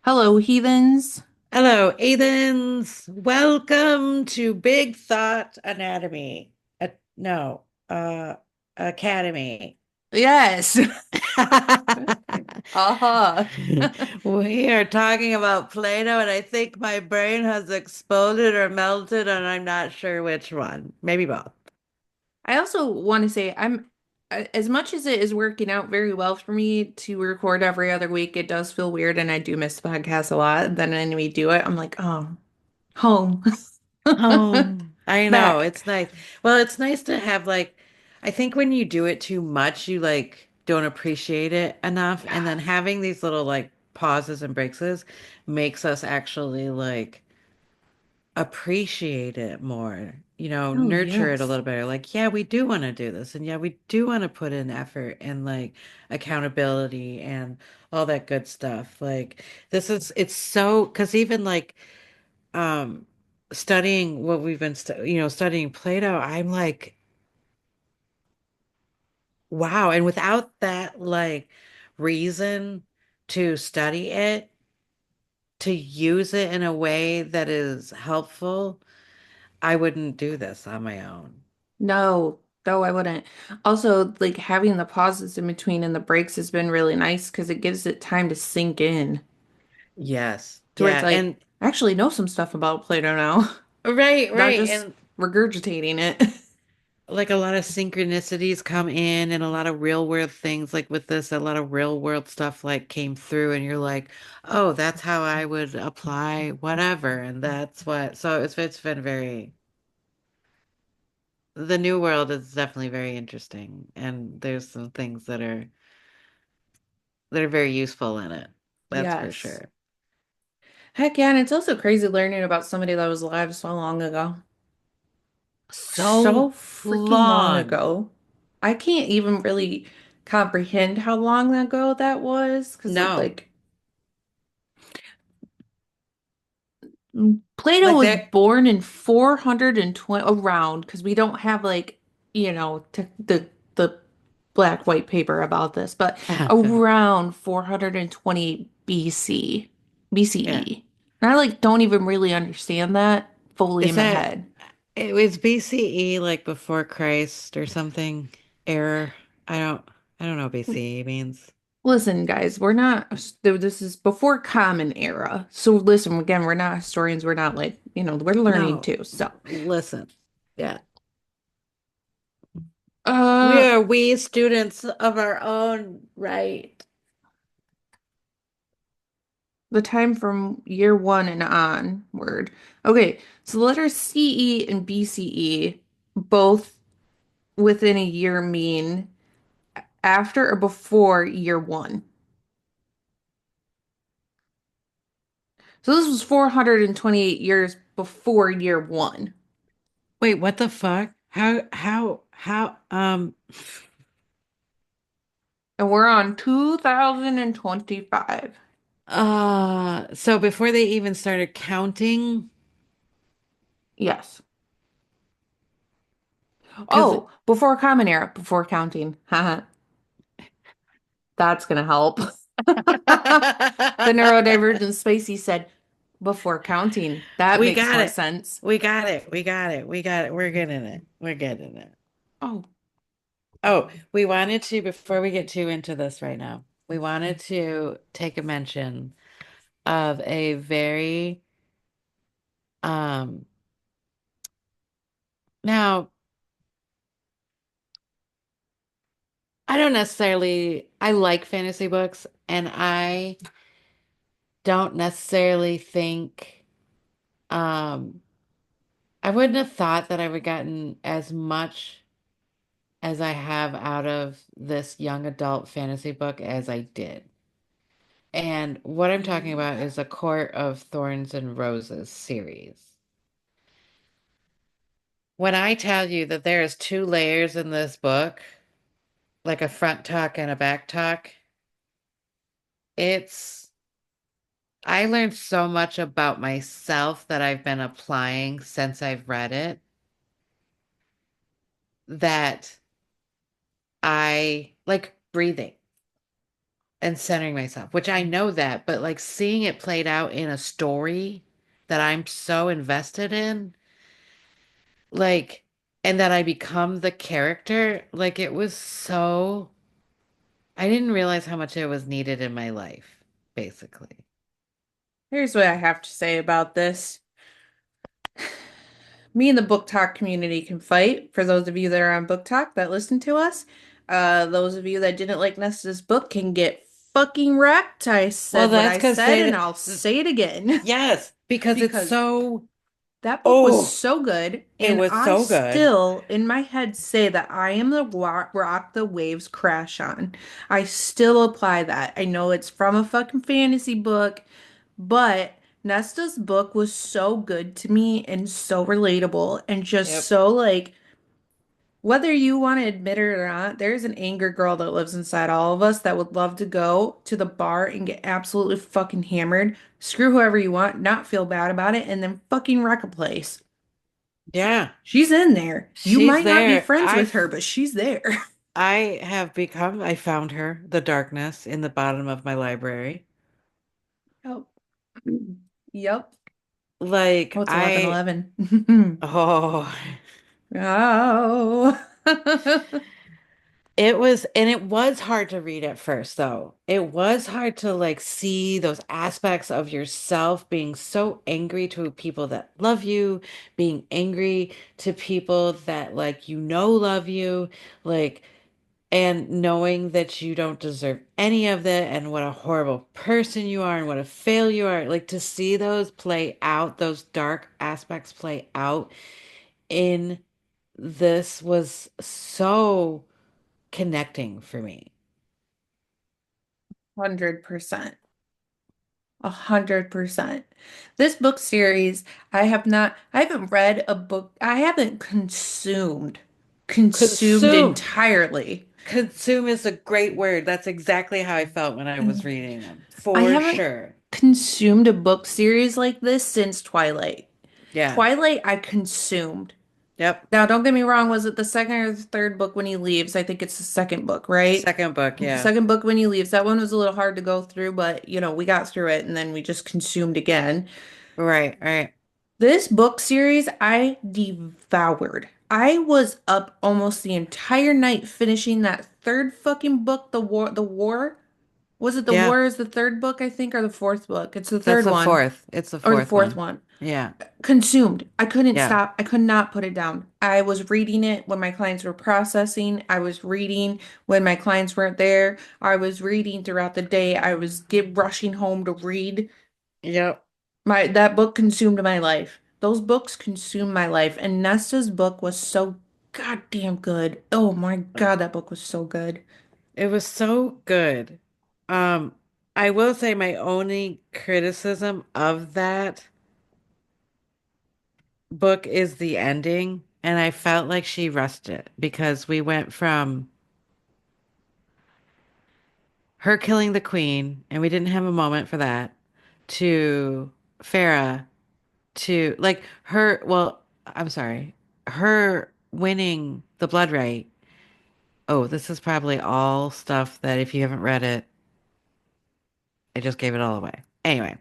Hello, heathens. Hello, Athens. Welcome to Big Thought Anatomy. No, Academy. Yes. Uh-huh. We are talking about Plato, and I think my brain has exploded or melted, and I'm not sure which one. Maybe both. I also want to say as much as it is working out very well for me to record every other week, it does feel weird and I do miss the podcast a lot. Then when we do it, I'm like, oh, home. Home. I know, Back. it's nice. Well, it's nice to have I think when you do it too much, you don't appreciate it enough. And then Yes. having these little pauses and breaks makes us actually appreciate it more, Oh, nurture it a yes. little better. Like, yeah, we do want to do this. And yeah, we do want to put in effort and accountability and all that good stuff. It's so, because even um studying what we've been studying Plato, I'm like, wow. And without that reason to study it, to use it in a way that is helpful, I wouldn't do this on my own. No, I wouldn't. Also, like having the pauses in between and the breaks has been really nice because it gives it time to sink in. Yes, To where it's yeah. like, And I actually know some stuff about Plato now, right, not right. just And regurgitating it. a lot of synchronicities come in and a lot of real world things, like with this, a lot of real world stuff came through, and you're like, oh, that's how I would apply whatever. And that's what, so it's been very, the new world is definitely very interesting. And there's some things that are very useful in it. That's for Yes. sure. Heck yeah, and it's also crazy learning about somebody that was alive so long ago. So So freaking long long. ago. I can't even really comprehend how long ago that was because No, like Plato like was that. born in 420 around because we don't have like, t the black white paper about this, but around 420 BC, Yeah. BCE. And I like don't even really understand that fully in Is my that head. it was BCE, like before Christ or something? Error. I don't I don't know what BCE means. Listen, guys, we're not, this is before Common Era. So listen, again, we're not historians. We're not like, we're learning No. too. So, Listen. Yeah. We uh, are students of our own right. the time from year one and onward. Okay, so the letters CE and BCE both within a year mean after or before year one. So this was 428 years before year one. Wait, what the fuck? How And we're on 2025. so before they even started counting, Yes. because Oh, before Common Era, before counting. Haha, that's gonna help. The neurodivergent Spacey said before counting. That we makes got more it. sense. We got it. We got it. We got it. We're getting it. We're getting it. Oh, Oh, we wanted to, before we get too into this right now, we wanted to take a mention of a very, um, now, I like fantasy books, and I don't necessarily think, um, I wouldn't have thought that I would gotten as much as I have out of this young adult fantasy book as I did. And what I'm talking ooh. about is A Court of Thorns and Roses series. When I tell you that there is two layers in this book, like a front talk and a back talk, it's I learned so much about myself that I've been applying since I've read it, that I like breathing. and centering myself, which I know that, but like seeing it played out in a story that I'm so invested in, like, and that I become the character, like it was so, I didn't realize how much it was needed in my life, basically. Here's what I have to say about this. Me and the book talk community can fight. For those of you that are on book talk that listen to us, those of you that didn't like Nesta's book can get fucking wrecked. I Well, said what that's I because said, and I'll th- say it again yes, because it's because so, that book was oh, so good, it and was I so good. still, in my head, say that I am the rock the waves crash on. I still apply that. I know it's from a fucking fantasy book, but Nesta's book was so good to me and so relatable and just Yep. so like, whether you want to admit it or not, there's an anger girl that lives inside all of us that would love to go to the bar and get absolutely fucking hammered, screw whoever you want, not feel bad about it, and then fucking wreck a place. Yeah, She's in there. You she's might not be there. friends with her, but she's there. I found her, the darkness in the bottom of my library. Yep. Yep. Like Oh, it's I 11:11. oh Oh. it was hard to read at first though. It was hard to like see those aspects of yourself being so angry to people that love you, being angry to people that like love you, like and knowing that you don't deserve any of that and what a horrible person you are and what a failure you are. Like to see those play out, those dark aspects play out in this was so connecting for me. 100%. 100%. This book series, I haven't read a book, I haven't consumed Consume. entirely. Consume is a great word. That's exactly how I felt when I was reading them. I For haven't sure. consumed a book series like this since Twilight. Yeah. Twilight, I consumed. Yep. Now, don't get me wrong, was it the second or the third book when he leaves? I think it's the second book, right? Second book. The Yeah. second book when he leaves. That one was a little hard to go through, but we got through it and then we just consumed again. Right. Right. This book series I devoured. I was up almost the entire night finishing that third fucking book, The War. Was it The Yeah. War is the third book, I think, or the fourth book? It's the That's third the one fourth. It's the or the fourth fourth one. one. Yeah. Consumed. I couldn't Yeah. stop. I could not put it down. I was reading it when my clients were processing. I was reading when my clients weren't there. I was reading throughout the day. I was get rushing home to read. Yep. My that book consumed my life. Those books consumed my life. And Nesta's book was so goddamn good. Oh my God, that book was so good. It was so good. Um, I will say my only criticism of that book is the ending, and I felt like she rushed it because we went from her killing the queen, and we didn't have a moment for that, to Farah, to like her, well, I'm sorry, her winning the blood right. Oh, this is probably all stuff that if you haven't read it, I just gave it all away. Anyway,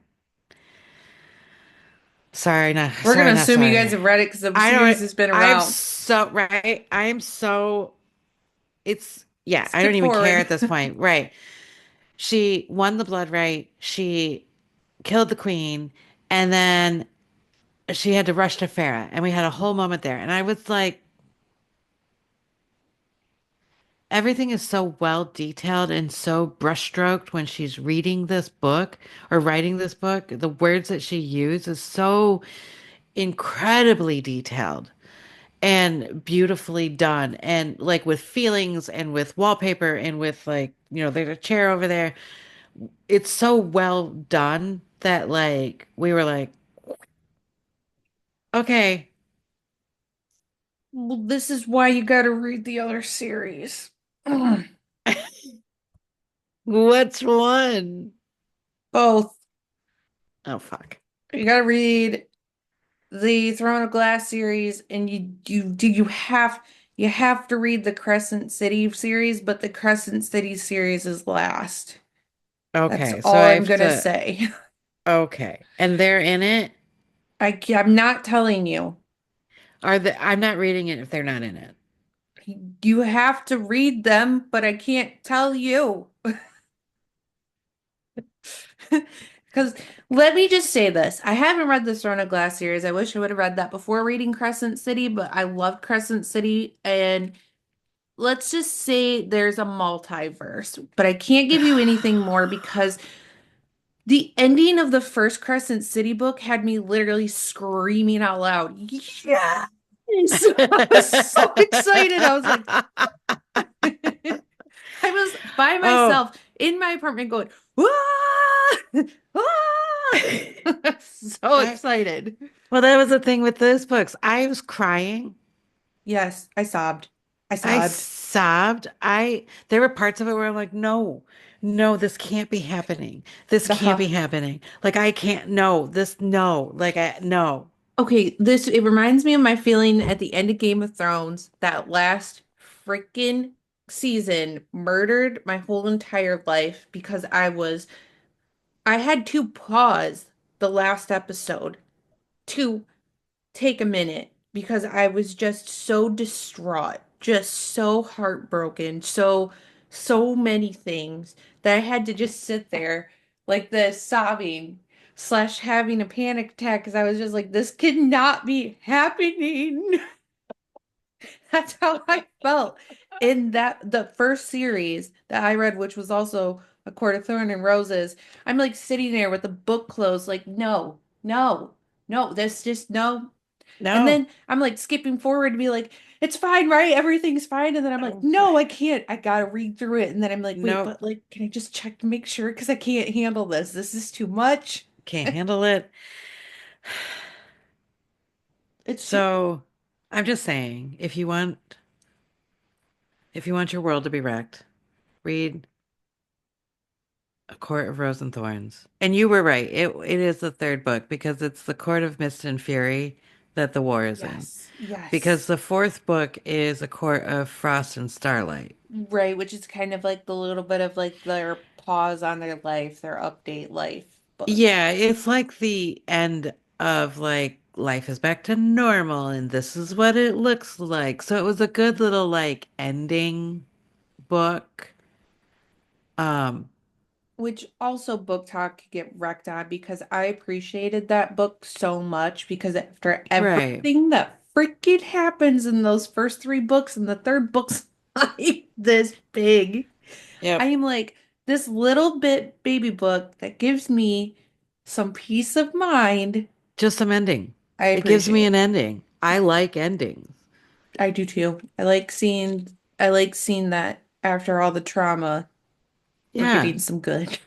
We're gonna not assume you guys sorry. have read it because the I don't, series has been I'm around. so, right? I'm so, yeah, I don't Skip even care forward. at this point. Right. She won the blood right. She killed the queen. And then she had to rush to Farah. And we had a whole moment there. And I was like, everything is so well detailed and so brushstroked when she's reading this book or writing this book. The words that she uses is so incredibly detailed and beautifully done and like with feelings and with wallpaper and with like there's a chair over there. It's so well done that like we were like, okay. Well, this is why you gotta read the other series. Ugh. What's one? Both. Oh fuck. You gotta read the Throne of Glass series, and you have to read the Crescent City series, but the Crescent City series is last. That's Okay, so all I I'm have gonna to. say. Okay, and they're in it. I'm not telling you. I'm not reading it if they're not in it. You have to read them, but I can't tell you. Because let me just say this. I haven't read the Throne of Glass series. I wish I would have read that before reading Crescent City, but I love Crescent City. And let's just say there's a multiverse, but I can't give you anything more because the ending of the first Crescent City book had me literally screaming out loud. Yes! I was so excited. I was like, I was by Oh. myself in my apartment going, "Wah! Ah!" So I excited. Well, that was the thing with those books. I was crying. Yes, I sobbed. I I sobbed. sobbed. I There were parts of it where I'm like, no, no, this can't be happening. This can't Uh-huh. be happening. Like I can't, no, this, no, like I no. Okay, this it reminds me of my feeling at the end of Game of Thrones. That last freaking season murdered my whole entire life because I had to pause the last episode to take a minute because I was just so distraught, just so heartbroken, so many things that I had to just sit there like this, sobbing slash having a panic attack because I was just like, this cannot be happening. That's how I felt in that the first series that I read, which was also A Court of Thorn and Roses. I'm like sitting there with the book closed, like, no, no, no, this just no. And No. then I'm like skipping forward to be like, it's fine, right? Everything's fine. And then I'm like, No. no, I can't. I gotta read through it. And then I'm like, wait, Nope. but like, can I just check to make sure? Because I can't handle this. This is too much. Can't handle it. It's too, So I'm just saying, if you want your world to be wrecked, read A Court of Rose and Thorns. And you were right. It is the third book because it's the Court of Mist and Fury that the war is in. yes, Because yes. the fourth book is A Court of Frost and Starlight. Right, which is kind of like the little bit of like their pause on their life, their update life book. Yeah, it's like the end of like life is back to normal and this is what it looks like. So it was a good little like ending book. Um, Which also book talk could get wrecked on because I appreciated that book so much because after right. everything that freaking happens in those first three books and the third book's like this big, I Yep. am like this little bit baby book that gives me some peace of mind. Just some ending. I It gives me appreciate. an ending. I like endings. I do too. I like seeing that after all the trauma, we're Yeah. getting some good.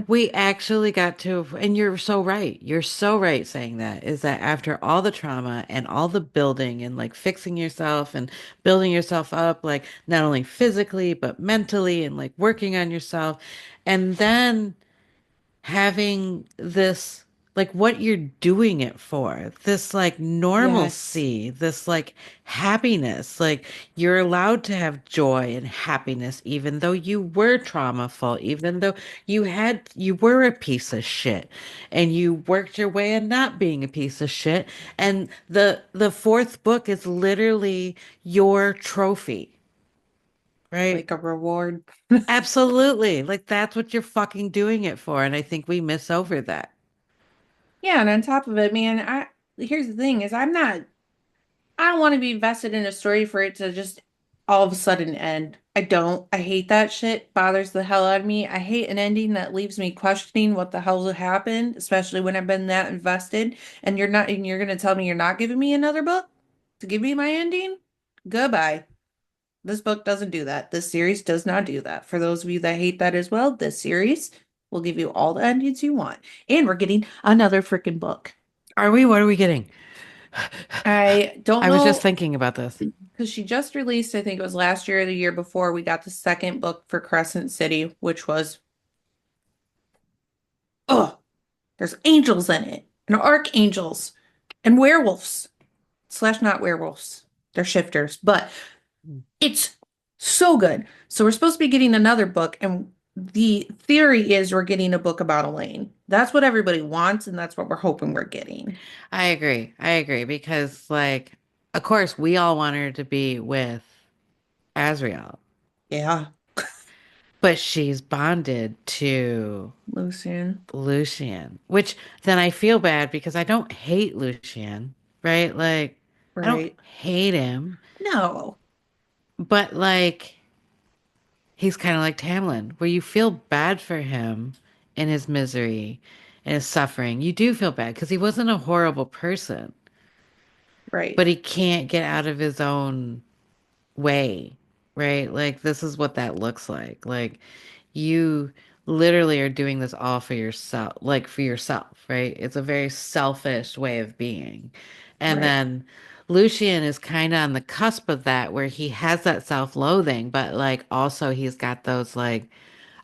We actually got to, and you're so right. You're so right saying that, is that after all the trauma and all the building and like fixing yourself and building yourself up, like not only physically, but mentally and like working on yourself, and then having this like what you're doing it for, this like Yes. normalcy, this like happiness, like you're allowed to have joy and happiness even though you were traumaful, even though you were a piece of shit and you worked your way in not being a piece of shit, and the fourth book is literally your trophy, right? Like a reward. Absolutely. Like that's what you're fucking doing it for. And I think we miss over that. Yeah, and on top of it, man, I here's the thing is I don't want to be invested in a story for it to just all of a sudden end. I don't. I hate that shit. Bothers the hell out of me. I hate an ending that leaves me questioning what the hell happened, especially when I've been that invested and you're gonna tell me you're not giving me another book to give me my ending? Goodbye. This book doesn't do that. This series does not do that. For those of you that hate that as well, this series will give you all the endings you want. And we're getting another freaking book. Are we? What are we getting? I don't I was just know thinking about this. because she just released, I think it was last year or the year before, we got the second book for Crescent City, which was, oh, there's angels in it, and archangels, and werewolves, slash not werewolves. They're shifters, but it's so good. So we're supposed to be getting another book, and the theory is we're getting a book about Elaine. That's what everybody wants, and that's what we're hoping we're getting. I agree. I agree because like of course we all want her to be with Azrael, Yeah, but she's bonded to Lucian. Lucian, which then I feel bad because I don't hate Lucian, right? Like I don't Right. hate him, No. but like he's kind of like Tamlin, where you feel bad for him in his misery and his suffering. You do feel bad because he wasn't a horrible person, Right. but he can't get out of his own way, right? Like this is what that looks like. Like you literally are doing this all for yourself, like for yourself, right? It's a very selfish way of being. And Right. then Lucian is kind of on the cusp of that where he has that self-loathing, but like also he's got those like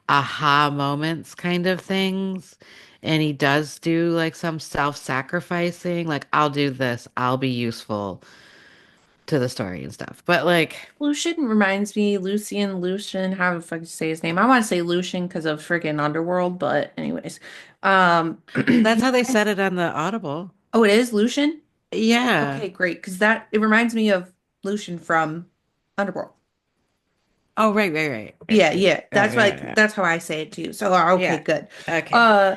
aha moments kind of things. And he does do like some self-sacrificing, like I'll do this, I'll be useful to the story and stuff. But like Lucian reminds me, Lucian, how the fuck you say his name? I want to say Lucian because of freaking Underworld, but anyways. that's how they said it on the Audible. Oh, it is Lucian? Yeah. Okay, great. Because that it reminds me of Lucian from Underworld. Oh, right, right, right, right, Yeah, right. yeah. Yeah, That's like yeah, that's how I say it too. So okay, yeah. good. Yeah. Okay. Uh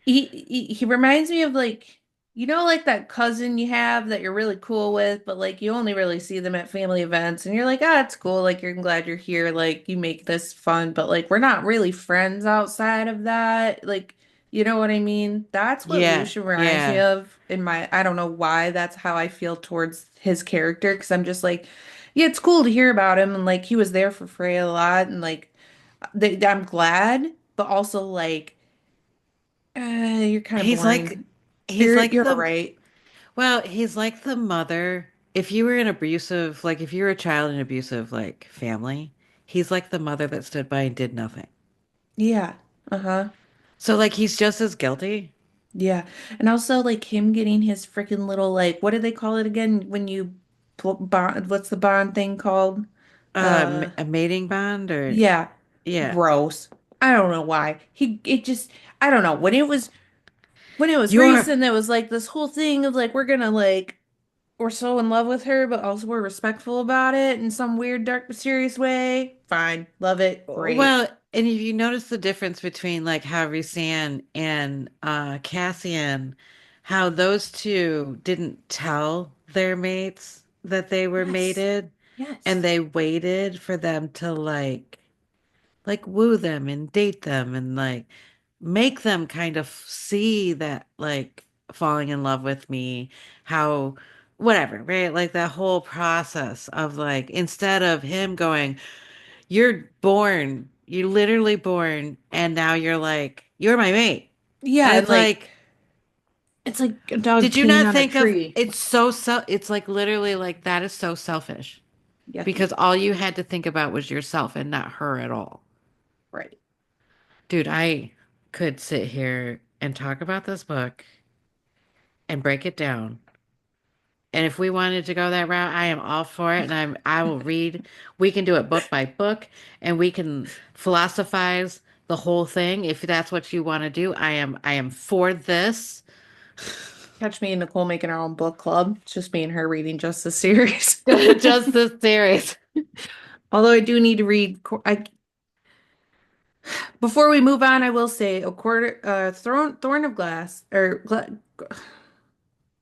he reminds me of like like that cousin you have that you're really cool with, but like you only really see them at family events and you're like, ah, it's cool, like you're glad you're here, like you make this fun, but like we're not really friends outside of that. Like, you know what I mean? That's what Yeah, Lucian reminds me yeah. of in my I don't know why that's how I feel towards his character, because I'm just like, yeah, it's cool to hear about him and like he was there for Freya a lot and like I'm glad, but also like you're kind of He's like boring. he's You're like you're the right. well, he's like the mother. If you were an abusive, like if you were a child in an abusive like family, he's like the mother that stood by and did nothing. Yeah. Uh-huh. So like he's just as guilty. Yeah. And also like him getting his freaking little like what do they call it again when you bond, what's the bond thing called? Uh A mating bond or yeah. yeah. Gross. I don't know why. It just I don't know. When it was You're recent, there was like this whole thing of like we're gonna like we're so in love with her, but also we're respectful about it in some weird, dark, mysterious way. Fine. Love it. Great. well, and if you notice the difference between like how Rhysand and Cassian, how those two didn't tell their mates that they were Yes. mated, and Yes. they waited for them to like woo them and date them and like make them kind of see that like falling in love with me, how whatever, right? Like that whole process of like instead of him going, you're born. You're literally born, and now you're like, you're my mate. And Yeah, and it's like like, it's like a dog did you peeing not on a think of tree. it's so it's like literally like that is so selfish because Yucky. all you had to think about was yourself and not her at all. Right. Dude, I could sit here and talk about this book and break it down. And if we wanted to go that route, I am all for it. And I will read. We can do it book by book and we can philosophize the whole thing. If that's what you want to do, I am for this. Catch me and Nicole making our own book club. It's just me and her reading just the series. Just this series. Although I do need to read. Before we move on, I will say a quarter, Thorn of Glass or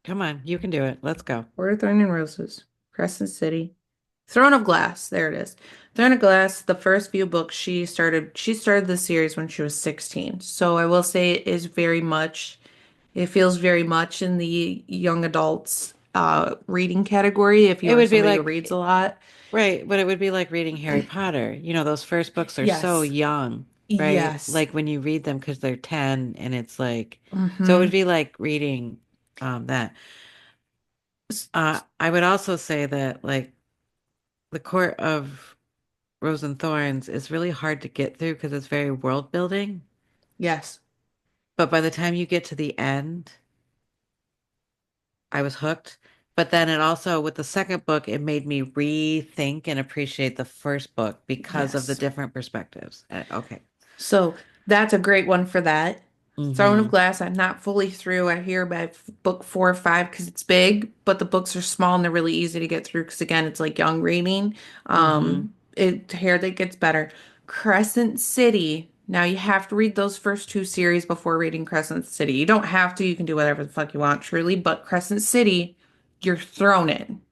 Come on, you can do it. Let's go. Quarter Thorn and Roses, Crescent City, Throne of Glass. There it is. Throne of Glass. The first few books she started the series when she was 16. So I will say it is very much. It feels very much in the young adults reading category if you It are would be somebody who reads a like, lot. right, but it would be like reading Harry Potter. You know, those first books are so Yes. young, right? Yes. Like when you read them because they're 10 and it's like, so it would Mm-hmm. be like reading that. I would also say that like the Court of Rose and Thorns is really hard to get through because it's very world building. Yes. But by the time you get to the end, I was hooked. But then it also, with the second book, it made me rethink and appreciate the first book because of the Yes. different perspectives. Okay. So that's a great one for that. Throne of Mm-hmm. Glass, I'm not fully through. I hear by book 4 or 5 because it's big, but the books are small and they're really easy to get through because again, it's like young reading. Mm-hmm. It here that gets better. Crescent City. Now you have to read those first two series before reading Crescent City. You don't have to, you can do whatever the fuck you want, truly, but Crescent City, you're thrown in.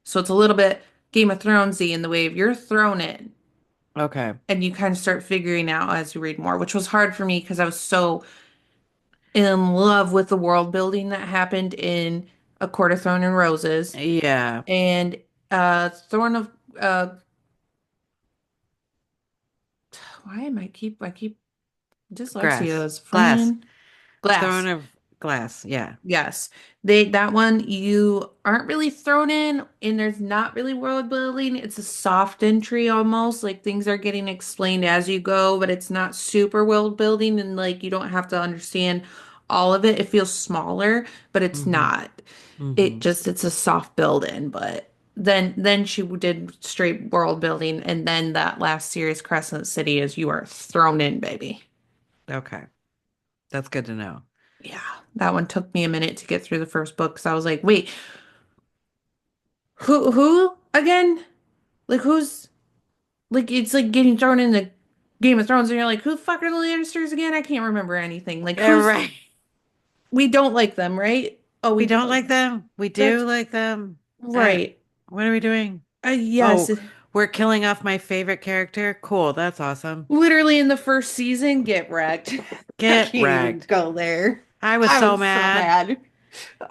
So it's a little bit Game of Thronesy in the way of you're thrown in Okay. and you kind of start figuring out as you read more, which was hard for me because I was so in love with the world building that happened in A Court of Thorn and Roses Yeah. and Thorn of why am I keep dyslexia Grass. is Glass. friend Throne glass. of glass. Yeah. Yes. They that one you aren't really thrown in and there's not really world building. It's a soft entry almost, like things are getting explained as you go, but it's not super world building and like you don't have to understand all of it. It feels smaller, but it's Mm-hmm. not. Mm-hmm. It's a soft build in, but then she did straight world building and then that last series Crescent City is you are thrown in, baby. Okay. That's good to know. Yeah, that one took me a minute to get through the first book because I was like, wait, who again? Like who's like it's like getting thrown in the Game of Thrones and you're like, who the fuck are the Lannisters again? I can't remember anything. Like Yeah, who's right. we don't like them, right? Oh, We we don't like them. We do that's like them. right. What are we doing? Yes, Oh, we're killing off my favorite character. Cool. That's awesome. literally in the first season, get wrecked. I Get can't even wrecked. go there. I was I so was so mad. mad.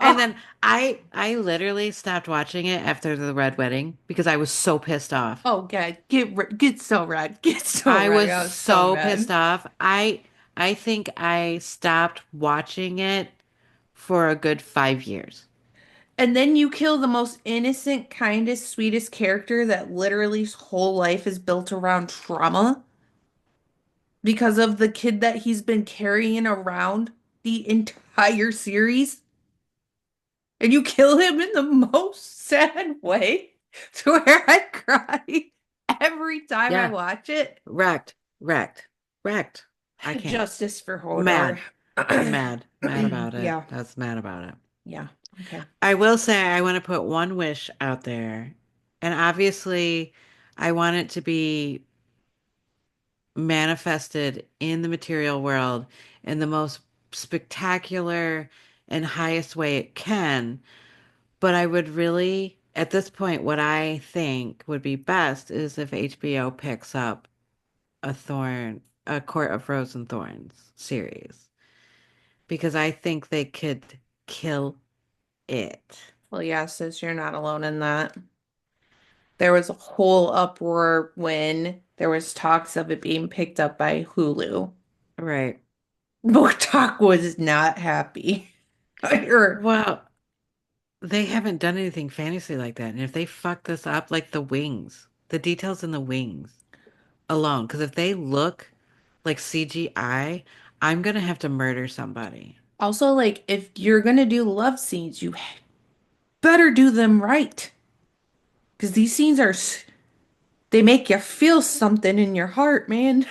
And Oh, then I literally stopped watching it after the Red Wedding because I was so pissed off. oh God, get so wrecked. Get so I wrecked. was I was so so pissed mad. off. I think I stopped watching it for a good 5 years. And then you kill the most innocent, kindest, sweetest character that literally his whole life is built around trauma because of the kid that he's been carrying around the entire series. And you kill him in the most sad way to where I cry every time I Yeah. watch it. Wrecked. Wrecked. Wrecked. I can't. Justice for Hodor. Mad. Mad. Mad about it. Yeah, That's mad about it. yeah, okay. I will say I want to put one wish out there. And obviously, I want it to be manifested in the material world in the most spectacular and highest way it can. But I would really, at this point, what I think would be best is if HBO picks up a Court of Rose and Thorns series, because I think they could kill it. Well, yeah, sis, you're not alone in that. There was a whole uproar when there was talks of it being picked up by Hulu. Right. Book Talk was not happy. Or Well, they haven't done anything fantasy like that. And if they fuck this up, like the wings, the details in the wings alone, because if they look like CGI, I'm gonna have to murder somebody. also, like, if you're gonna do love scenes, you better do them right. Because these scenes are, they make you feel something in your heart, man.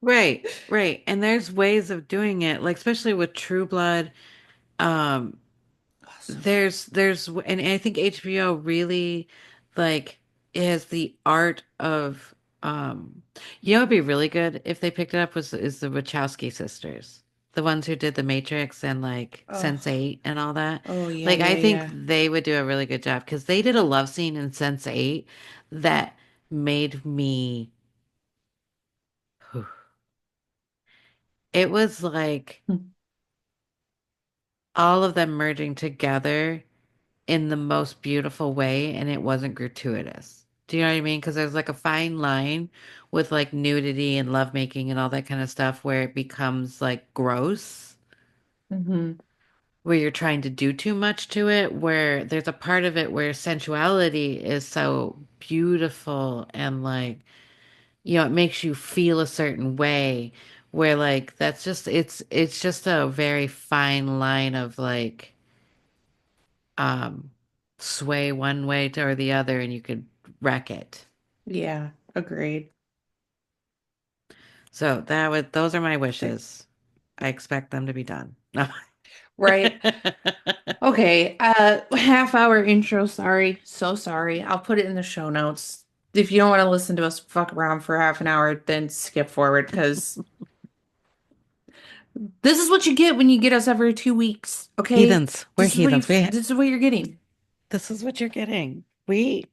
Right, right. And there's ways of doing it, like especially with True Blood. Um, Oh, so good. and I think HBO really like is the art of you know, it'd be really good if they picked it up was is the Wachowski sisters, the ones who did The Matrix and like Oh, Sense8 and all that. oh, yeah, Like I yeah, think yeah. they would do a really good job because they did a love scene in Sense8 that made me. It was like all of them merging together in the most beautiful way and it wasn't gratuitous. Do you know what I mean? Because there's like a fine line with like nudity and lovemaking and all that kind of stuff where it becomes like gross, Hmm. where you're trying to do too much to it, where there's a part of it where sensuality is so beautiful and like, you know, it makes you feel a certain way where like it's just a very fine line of like um, sway one way or the other and you could wreck it. Yeah, agreed. So those are my wishes. I expect them to be done. No. Right. Okay, half hour intro, sorry. So sorry. I'll put it in the show notes. If you don't want to listen to us fuck around for half an hour, then skip forward because this is what you get when you get us every 2 weeks, okay? Heathens. We're heathens. This is what you're getting. This is what you're getting. We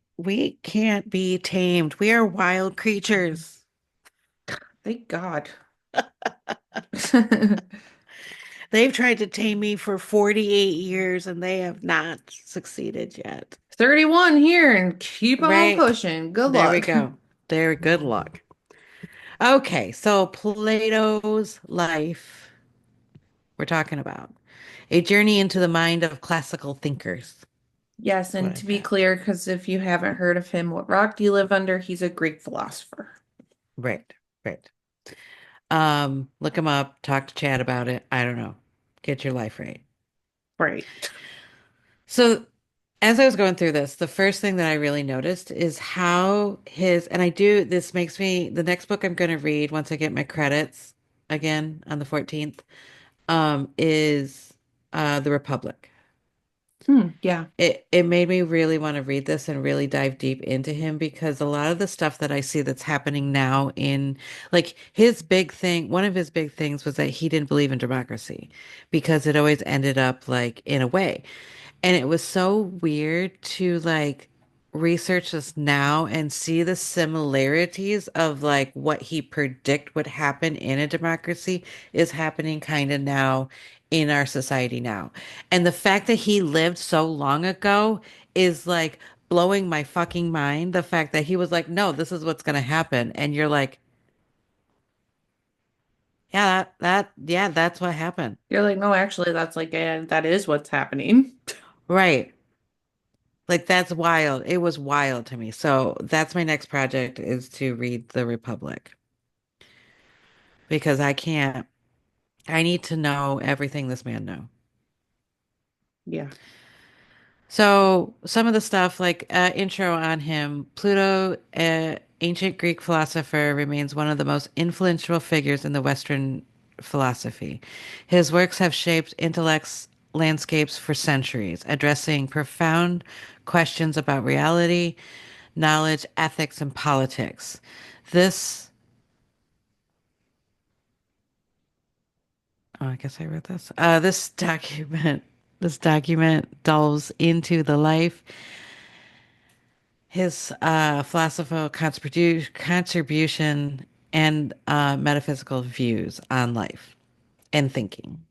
can't be tamed. We are wild creatures. Thank God. They've tried to tame me for 48 years and they have not succeeded yet. 31 here and keep on Right. pushing. Good There we luck. go. There, good luck. Okay, so Plato's life, we're talking about a journey into the mind of classical thinkers. Yes, What and I've to be got. clear, because if you haven't heard of him, what rock do you live under? He's a Greek philosopher. Right, right. Look him up, talk to Chad about it. I don't know. Get your life right. Right. So, as I was going through this, the first thing that I really noticed is how and this makes me, the next book I'm going to read once I get my credits again on the 14th, is The Republic. Yeah. It made me really want to read this and really dive deep into him because a lot of the stuff that I see that's happening now in like his big thing, one of his big things was that he didn't believe in democracy because it always ended up like in a way. And it was so weird to like research this now and see the similarities of like what he predict would happen in a democracy is happening kind of now in our society now. And the fact that he lived so long ago is like blowing my fucking mind. The fact that he was like, no, this is what's going to happen. And you're like, yeah, yeah, that's what happened. You're like, no, actually, that's like, that is what's happening. Right. Like that's wild. It was wild to me. So that's my next project is to read The Republic because I need to know everything this man knew. Yeah. So some of the stuff like intro on him, Pluto, ancient Greek philosopher, remains one of the most influential figures in the Western philosophy. His works have shaped intellect's landscapes for centuries, addressing profound questions about reality, knowledge, ethics, and politics. This, oh, I guess I wrote this. This document delves into the life, his philosophical contribution, and metaphysical views on life and thinking.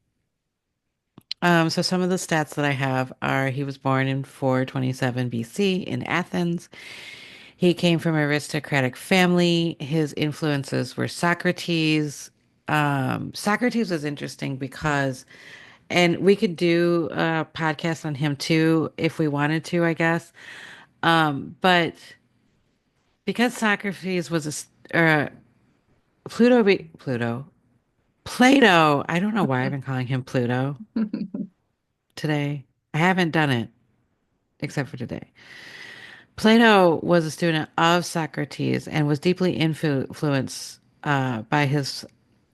So some of the stats that I have are he was born in 427 BC in Athens. He came from an aristocratic family. His influences were Socrates. Socrates was interesting because, and we could do a podcast on him too if we wanted to, I guess. But because Socrates was Pluto, Plato. I don't know why I've been calling him Pluto today. I haven't done it except for today. Plato was a student of Socrates and was deeply influenced by his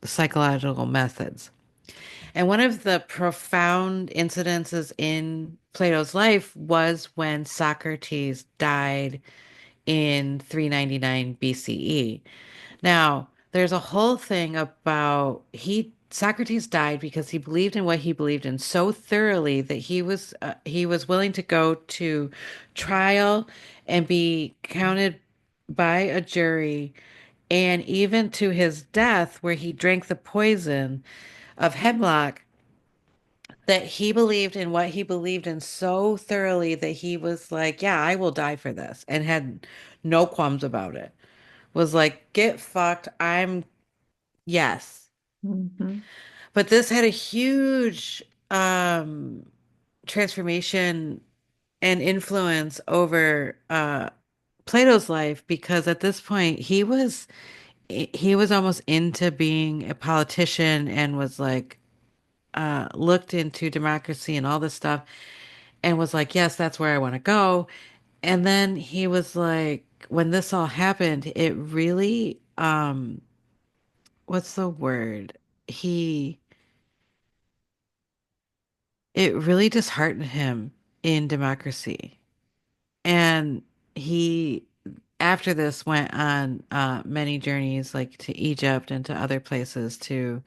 psychological methods. And one of the profound incidences in Plato's life was when Socrates died in 399 BCE. Now, there's a whole thing about Socrates died because he believed in what he believed in so thoroughly that he was willing to go to trial and be counted by a jury and even to his death where he drank the poison of hemlock that he believed in what he believed in so thoroughly that he was like, yeah, I will die for this and had no qualms about it. Was like, get fucked. Yes. Hmm. But this had a huge transformation and influence over Plato's life because at this point he was almost into being a politician and was like looked into democracy and all this stuff. and was like, yes, that's where I want to go. And then he was like, when this all happened, it really, what's the word? He, it really disheartened him in democracy. And he, after this, went on many journeys, like to Egypt and to other places to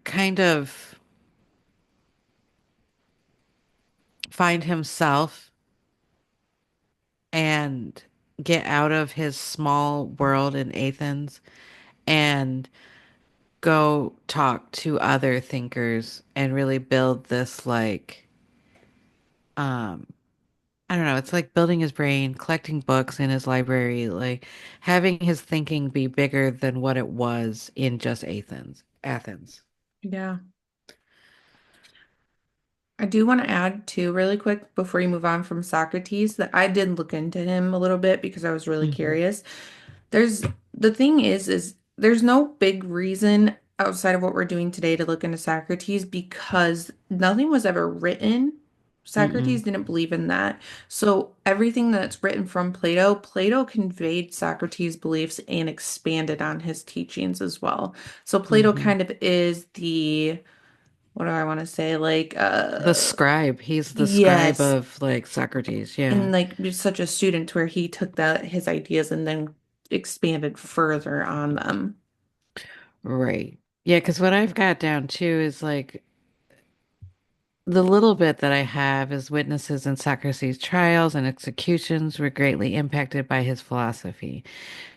kind of find himself and get out of his small world in Athens and go talk to other thinkers and really build this like um I don't know, it's like building his brain, collecting books in his library, like having his thinking be bigger than what it was in just Athens. Yeah. I do want to add too, really quick, before you move on from Socrates, that I did look into him a little bit because I was really Hmm. curious. There's the thing is there's no big reason outside of what we're doing today to look into Socrates because nothing was ever written. Mm-mm. Socrates didn't believe in that. So everything that's written from Plato, Plato conveyed Socrates' beliefs and expanded on his teachings as well. So Plato Hmm. kind of is the, what do I want to say? Like, The scribe, he's the scribe yes. of like Socrates, yeah. And like was such a student where he took that his ideas and then expanded further on them. Right. Yeah, because what I've got down too is like the little bit that I have is witnesses in Socrates' trials and executions were greatly impacted by his philosophy.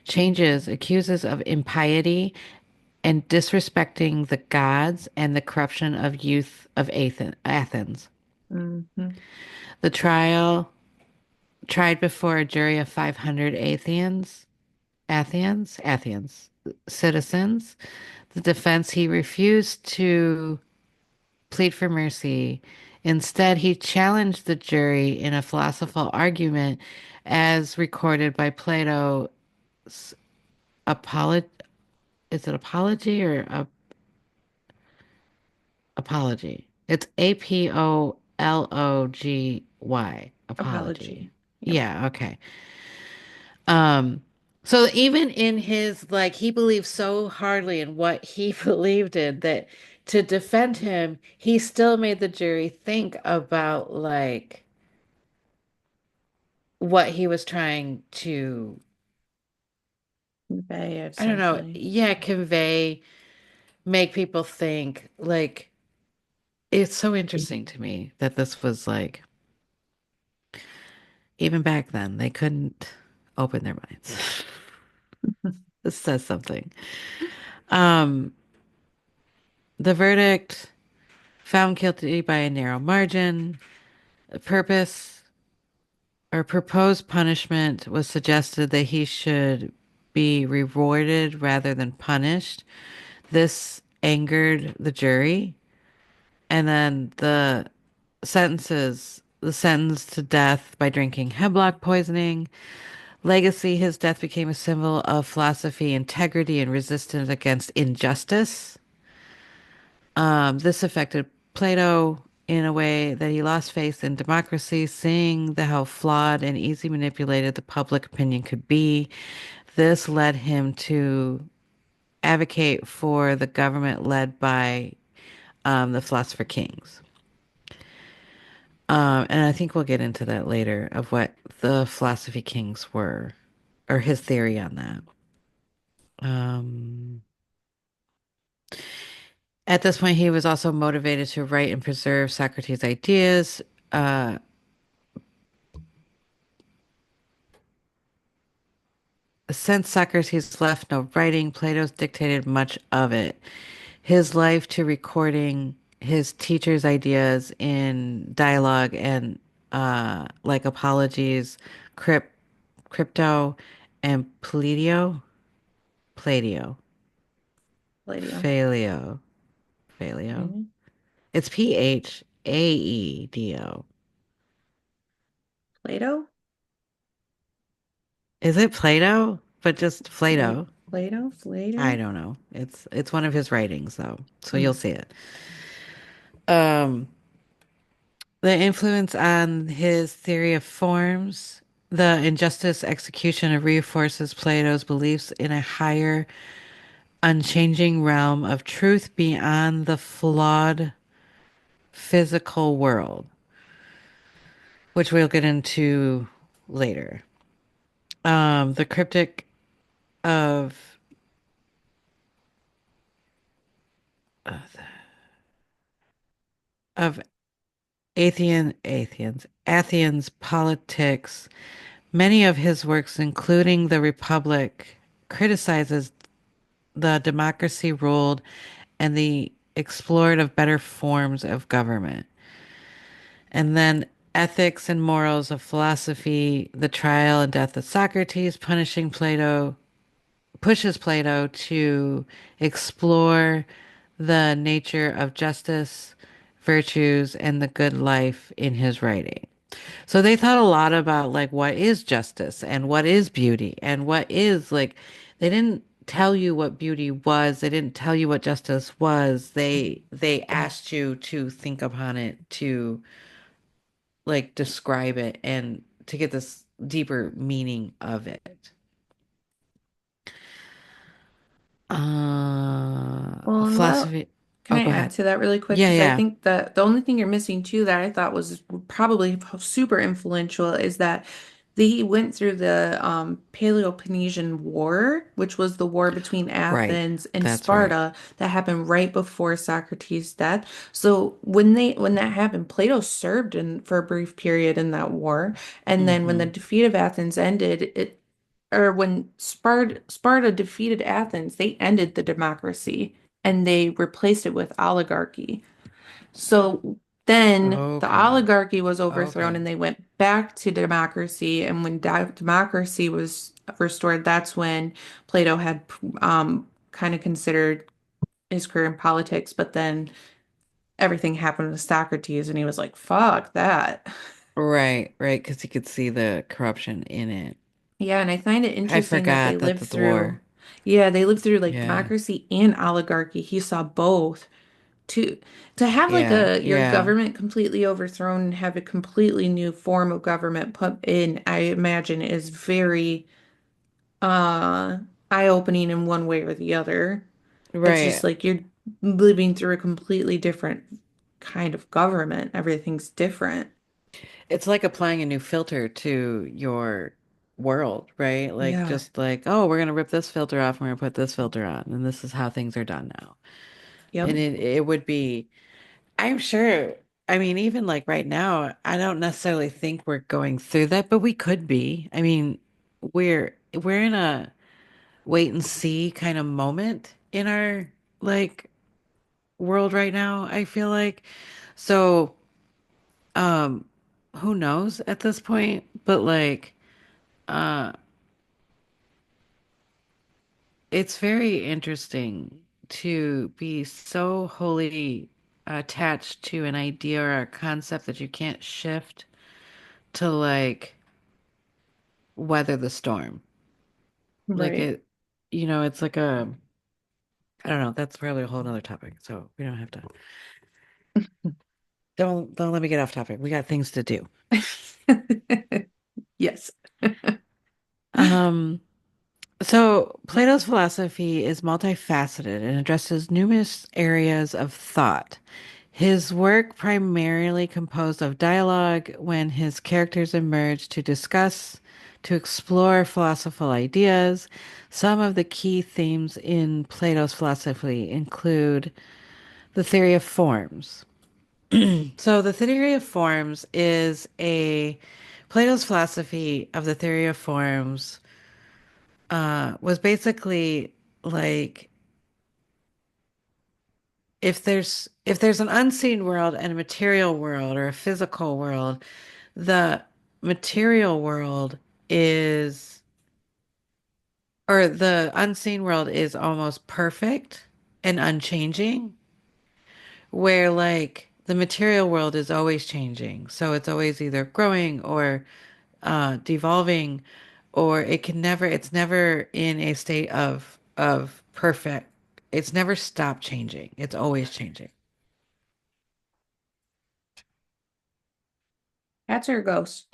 Changes accuses of impiety and disrespecting the gods and the corruption of youth of Athens. Hmm. The trial tried before a jury of 500 Athens citizens. The defense, he refused to plead for mercy. Instead, he challenged the jury in a philosophical argument as recorded by Plato's apology. Is it apology or apology? It's Apology. Apology. Apology. Yep. Yeah, okay. Um, so even in his like he believed so hardly in what he believed in that to defend him, he still made the jury think about like what he was trying to, Convey I don't know, essentially. yeah, convey, make people think. Like it's so interesting to me that this was like even back then they couldn't open their minds. This says something. Um, the verdict found guilty by a narrow margin. Purpose or proposed punishment was suggested that he should be rewarded rather than punished. This angered the jury. And then the sentence to death by drinking hemlock poisoning. Legacy, his death became a symbol of philosophy, integrity, and resistance against injustice. This affected Plato in a way that he lost faith in democracy, seeing how flawed and easy manipulated the public opinion could be. This led him to advocate for the government led by the philosopher kings. And I think we'll get into that later of what the philosophy kings were, or his theory on that. Um, at this point, he was also motivated to write and preserve Socrates' ideas. Uh, since Socrates left no writing, Plato's dictated much of it. His life to recording his teacher's ideas in dialogue and like apologies, crypt, crypto, and Pladio, Palladium. Phaleo, Phaleo. Maybe. It's Phaedo. Plato? Is it Plato? But just Plato. Plato? I Plato? don't know. It's one of his writings though, so you'll Hmm. see it. Um, The influence on his theory of forms, the injustice execution of reinforces Plato's beliefs in a higher, unchanging realm of truth beyond the flawed physical world, which we'll get into later. The cryptic of of Athens politics. Many of his works, including The Republic, criticizes the democracy ruled and the explored of better forms of government. And then ethics and morals of philosophy, the trial and death of Socrates, punishing Plato, pushes Plato to explore the nature of justice, virtues, and the good life in his writing. So they thought a lot about like what is justice and what is beauty and what is like they didn't tell you what beauty was. They didn't tell you what justice was. They asked you to think upon it, to like describe it and to get this deeper meaning of it. Well, and what Philosophy. can Oh, I go add ahead. to that really quick? Yeah, Because I yeah. think that the only thing you're missing too that I thought was probably super influential is that he went through the Peloponnesian War, which was the war between Right. Athens and That's right. Sparta that happened right before Socrates' death. So when that happened, Plato served in for a brief period in that war, and then when the Hmm. defeat of Athens ended, it or when Sparta defeated Athens, they ended the democracy and they replaced it with oligarchy. So then the Okay. oligarchy was overthrown Okay. and they went back to democracy. And when democracy was restored, that's when Plato had kind of considered his career in politics. But then everything happened with Socrates and he was like, fuck that. Right, right, because you could see the corruption in it. Yeah, and I find it I interesting that they forgot that lived the through, war. yeah, they lived through like Yeah. democracy and oligarchy. He saw both. To to have like Yeah, a your yeah. government completely overthrown and have a completely new form of government put in, I imagine is very uh eye-opening in one way or the other. It's just Right. like you're living through a completely different kind of government. Everything's different. It's like applying a new filter to your world, right? Like Yeah. just like, oh, we're gonna rip this filter off and we're gonna put this filter on, and this is how things are done now. Yep. And it would be, I'm sure, I mean, even like right now, I don't necessarily think we're going through that, but we could be. I mean, we're in a wait and see kind of moment in our like world right now, I feel like. So, um, who knows at this point? But like, uh, it's very interesting to be so wholly attached to an idea or a concept that you can't shift to like weather the storm. Like Right. it, it's like I don't know, that's probably a whole nother topic. So we don't have to, don't let me get off topic. We got things to do. Yes. Um, So, Plato's philosophy is multifaceted and addresses numerous areas of thought. His work primarily composed of dialogue when his characters emerge to discuss, to explore philosophical ideas. Some of the key themes in Plato's philosophy include the theory of forms. So, the theory of forms is a Plato's philosophy of the theory of forms was basically like if there's an unseen world and a material world or a physical world, the material world is or the unseen world is almost perfect and unchanging, where like the material world is always changing. So it's always either growing or devolving, or it's never in a state of perfect. It's never stopped changing. It's always changing. Cats are ghosts.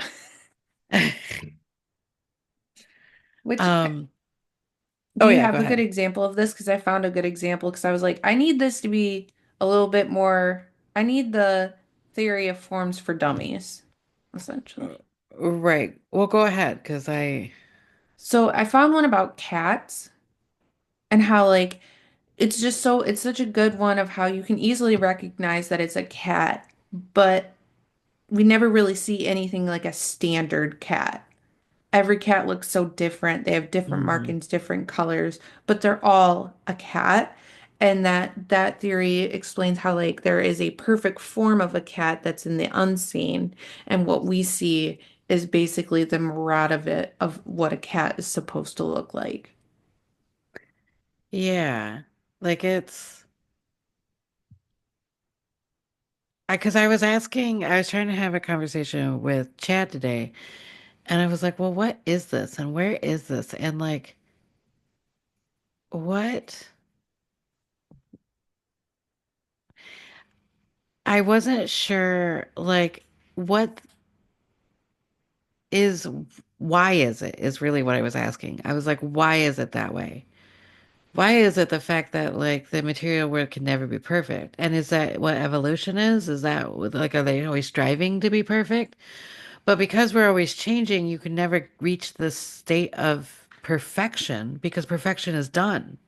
Which Um, do oh you yeah, go have a good ahead. example of this? Because I found a good example because I was like, I need this to be a little bit more. I need the theory of forms for dummies, essentially. Right. Well, go ahead, because I, So I found one about cats and how like it's such a good one of how you can easily recognize that it's a cat, but we never really see anything like a standard cat. Every cat looks so different. They have different Mhm. markings, different colors, but they're all a cat. And that theory explains how like there is a perfect form of a cat that's in the unseen, and what we see is basically the mirage of it of what a cat is supposed to look like. Yeah. Like it's, because I was asking, I was trying to have a conversation with Chad today, and I was like, well, what is this? And where is this? And like, what? I wasn't sure, like, what is, why is it, is really what I was asking. I was like, why is it that way? Why is it the fact that like the material world can never be perfect? And is that what evolution is? Is that like, are they always striving to be perfect? But because we're always changing, you can never reach the state of perfection because perfection is done.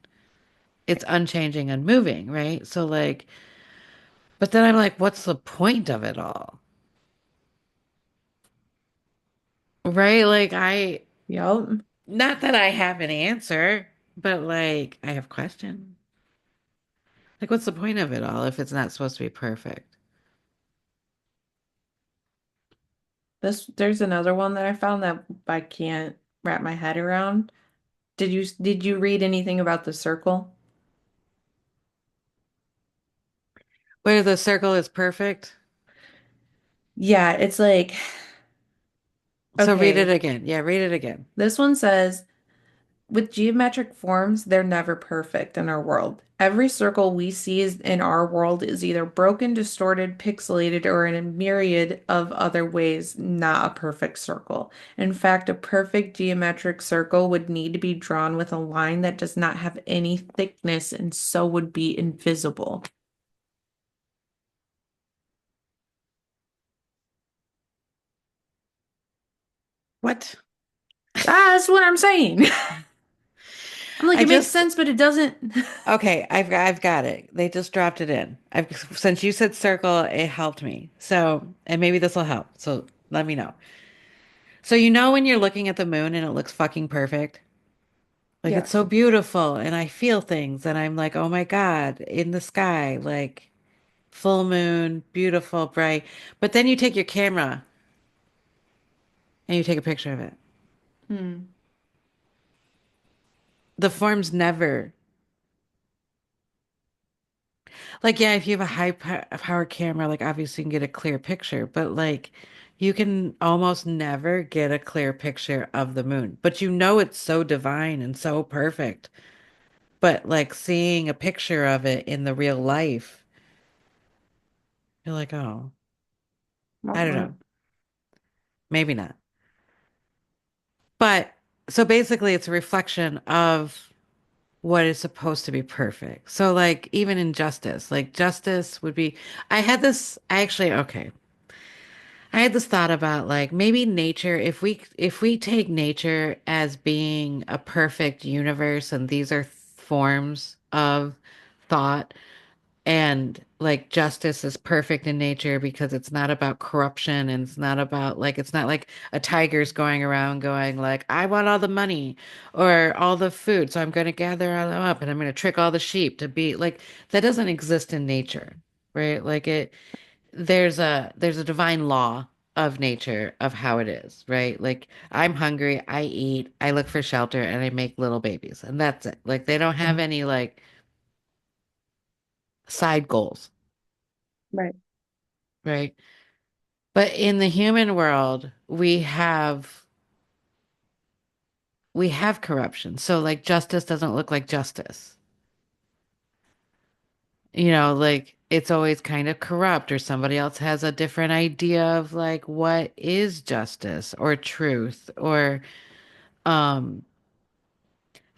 It's unchanging, unmoving, right? So like, but then I'm like, what's the point of it all? Right? Like Yup. not that I have an answer, but like I have questions. Like, what's the point of it all if it's not supposed to be perfect? There's another one that I found that I can't wrap my head around. Did you read anything about the circle? Where the circle is perfect. Yeah, it's like, So read it okay, again. Yeah, read it again. this one says, with geometric forms, they're never perfect in our world. Every circle we see in our world is either broken, distorted, pixelated, or in a myriad of other ways, not a perfect circle. In fact, a perfect geometric circle would need to be drawn with a line that does not have any thickness and so would be invisible. What? That's what I'm saying. I'm like, I it makes just sense, but it doesn't. okay, I've got it. They just dropped it in. I've since you said circle, it helped me. So, and maybe this will help. So, let me know. So, you know when you're looking at the moon and it looks fucking perfect? Like it's so Yes. beautiful and I feel things and I'm like, "Oh my God, in the sky, like full moon, beautiful, bright." But then you take your camera and you take a picture of it. Hmm. The form's never like, yeah, if you have a power camera, like obviously you can get a clear picture, but like you can almost never get a clear picture of the moon. But you know it's so divine and so perfect. But like seeing a picture of it in the real life, you're like, oh, I don't know. Maybe not. But so basically it's a reflection of what is supposed to be perfect. So like even in justice, like justice would be I actually okay. I had this thought about like maybe nature, if we take nature as being a perfect universe and these are forms of thought and like justice is perfect in nature because it's not about corruption and it's not about like it's not like a tiger's going around going like I want all the money or all the food so I'm going to gather all them up and I'm going to trick all the sheep to be like that doesn't exist in nature, right? Like it there's a divine law of nature of how it is, right? Like I'm hungry, I eat, I look for shelter, and I make little babies, and that's it. Like they don't have any like side goals, Right. right? But in the human world, we have corruption. So like justice doesn't look like justice. Like it's always kind of corrupt or somebody else has a different idea of like what is justice or truth or um